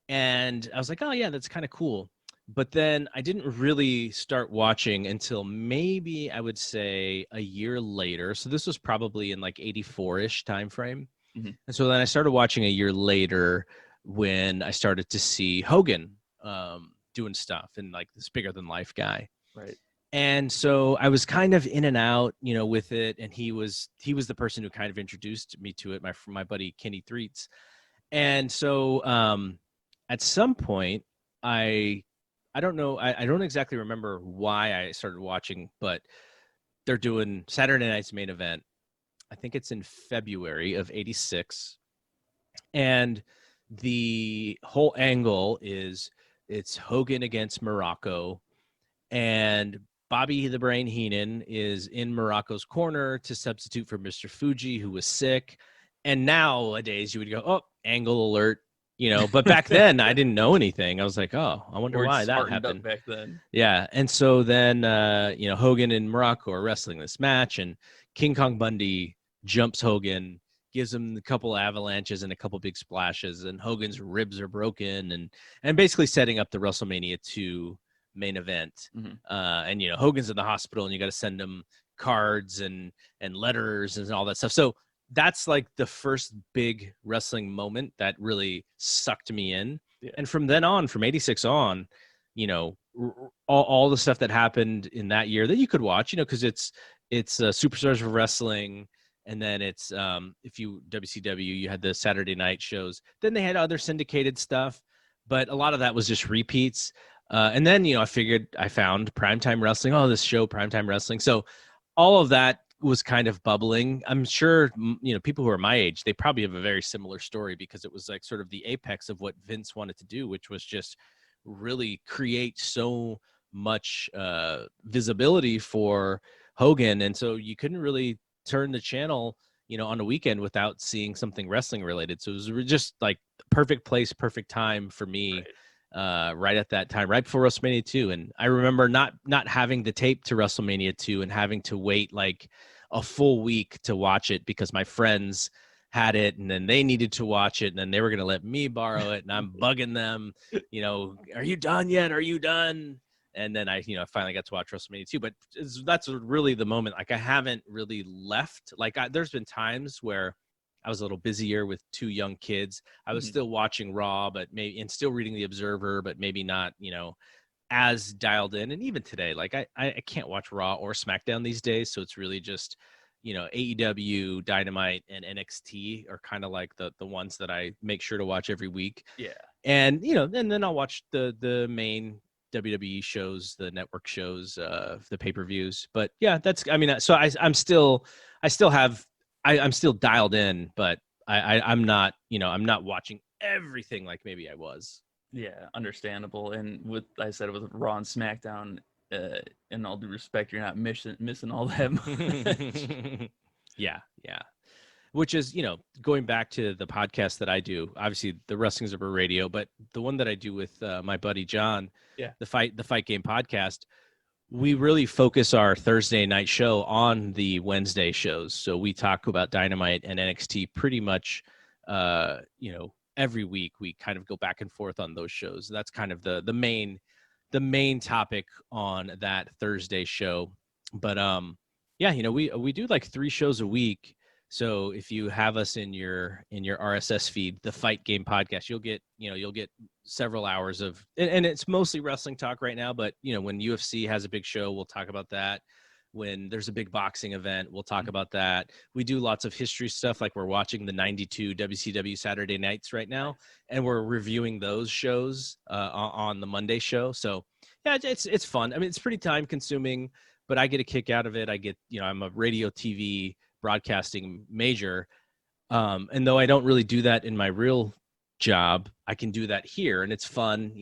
And I was like, oh yeah, that's kind of cool. But then I didn't really start watching until maybe I would say a year later. So this was probably in like 84-ish time frame. And so then I started watching a year later when I started to see Hogan doing stuff and like this bigger than life guy.
Right.
And so I was kind of in and out, with it. And he was the person who kind of introduced me to it, my buddy Kenny Threets. And so at some point, I don't know, I don't exactly remember why I started watching, but they're doing Saturday Night's Main Event. I think it's in February of '86, and the whole angle is it's Hogan against Morocco, and Bobby the Brain Heenan is in Morocco's corner to substitute for Mr. Fuji, who was sick. And nowadays you would go, oh, angle alert, but back then I didn't know anything. I was like, oh, I wonder why that happened
back then.
Yeah. And so then, Hogan and Morocco are wrestling this match, and King Kong Bundy jumps Hogan, gives him a couple avalanches and a couple big splashes, and Hogan's ribs are broken, and basically setting up the WrestleMania 2 main event. And Hogan's in the hospital, and you got to send him cards and letters and all that stuff. So that's like the first big wrestling moment that really sucked me in. Yeah. And from then on, from '86 on, all the stuff that happened in that year that you could watch, because it's Superstars of Wrestling. And then it's if you WCW, you had the Saturday night shows. Then they had other syndicated stuff, but a lot of that was just repeats. And then I found Primetime Wrestling. Oh, this show, Primetime Wrestling. So all of that was kind of bubbling. I'm sure people who are my age, they probably have a very similar story, because it was like sort of the apex of what Vince wanted to do, which was just really create so much visibility for Hogan. And so you couldn't really turn the channel on a weekend without seeing something wrestling related. So it was just like perfect place, perfect time for me. Right at that time, right before WrestleMania 2. And I remember not having the tape to WrestleMania 2 and having to wait like a full week to watch it, because my friends had it and then they needed to watch it, and then they were going to let me borrow it, and I'm bugging them, are you done yet? Are you done? And then I finally got to watch WrestleMania 2. But that's really the moment. Like I haven't really left. Like there's been times where I was a little busier with 2 young kids. I was still watching Raw, and still reading the Observer, but maybe not, as dialed in. And even today, like I can't watch Raw or SmackDown these days. So it's really just, AEW, Dynamite, and NXT are kind of like the ones that I make sure to watch every week.
Yeah.
And, and then I'll watch the main WWE shows, the network shows, the pay-per-views. But yeah, so I still have I'm still dialed in, but I'm not, I'm not watching everything like maybe I was.
Yeah, understandable. And with I said with Raw and SmackDown, in all due respect, you're not missing all that much.
Yeah, yeah. Which is, going back to the podcast that I do. Obviously, the Wrestling's Over Radio, but the one that I do with my buddy John,
Yeah.
the Fight Game podcast, we really focus our Thursday night show on the Wednesday shows. So we talk about Dynamite and NXT pretty much, every week. We kind of go back and forth on those shows. That's kind of the main topic on that Thursday show. But yeah, we do like 3 shows a week. So if you have us in your RSS feed, the Fight Game podcast, you'll get several hours of, and it's mostly wrestling talk right now, but when UFC has a big show, we'll talk about that. When there's a big boxing event, we'll talk about that. We do lots of history stuff, like we're watching the 92 WCW Saturday nights right now, and we're reviewing those shows on the Monday show. So yeah, it's fun. I mean, it's pretty time consuming, but I get a kick out of it. I get, I'm a radio TV broadcasting major. And though I don't really do that in my real job, I can do that here, and it's fun,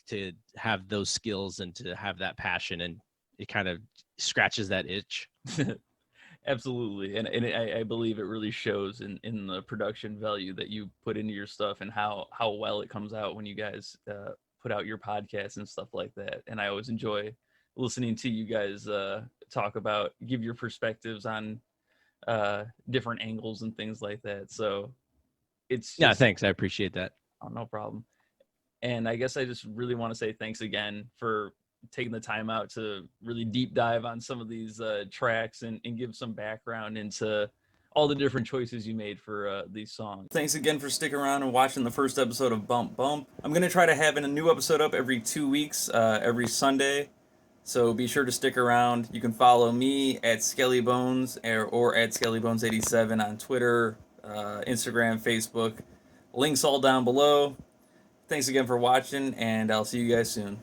to have those skills and to have that passion, and it kind of scratches that itch.
Absolutely. And I believe it really shows in the production value that you put into your stuff, and how well it comes out when you guys put out your podcasts and stuff like that. And I always enjoy listening to you guys give your perspectives on different angles and things like that. So it's just,
yeah, thanks. I appreciate that.
Oh, no problem. And I guess I just really want to say thanks again for taking the time out to really deep dive on some of these tracks and give some background into all the different choices you made for these songs.
Thanks again for sticking around and watching the first episode of Bump Bump. I'm going to try to have a new episode up every 2 weeks, every Sunday. So be sure to stick around. You can follow me at Skelly Bones or at SkellyBones87 on Twitter, Instagram, Facebook. Links all down below. Thanks again for watching, and I'll see you guys soon.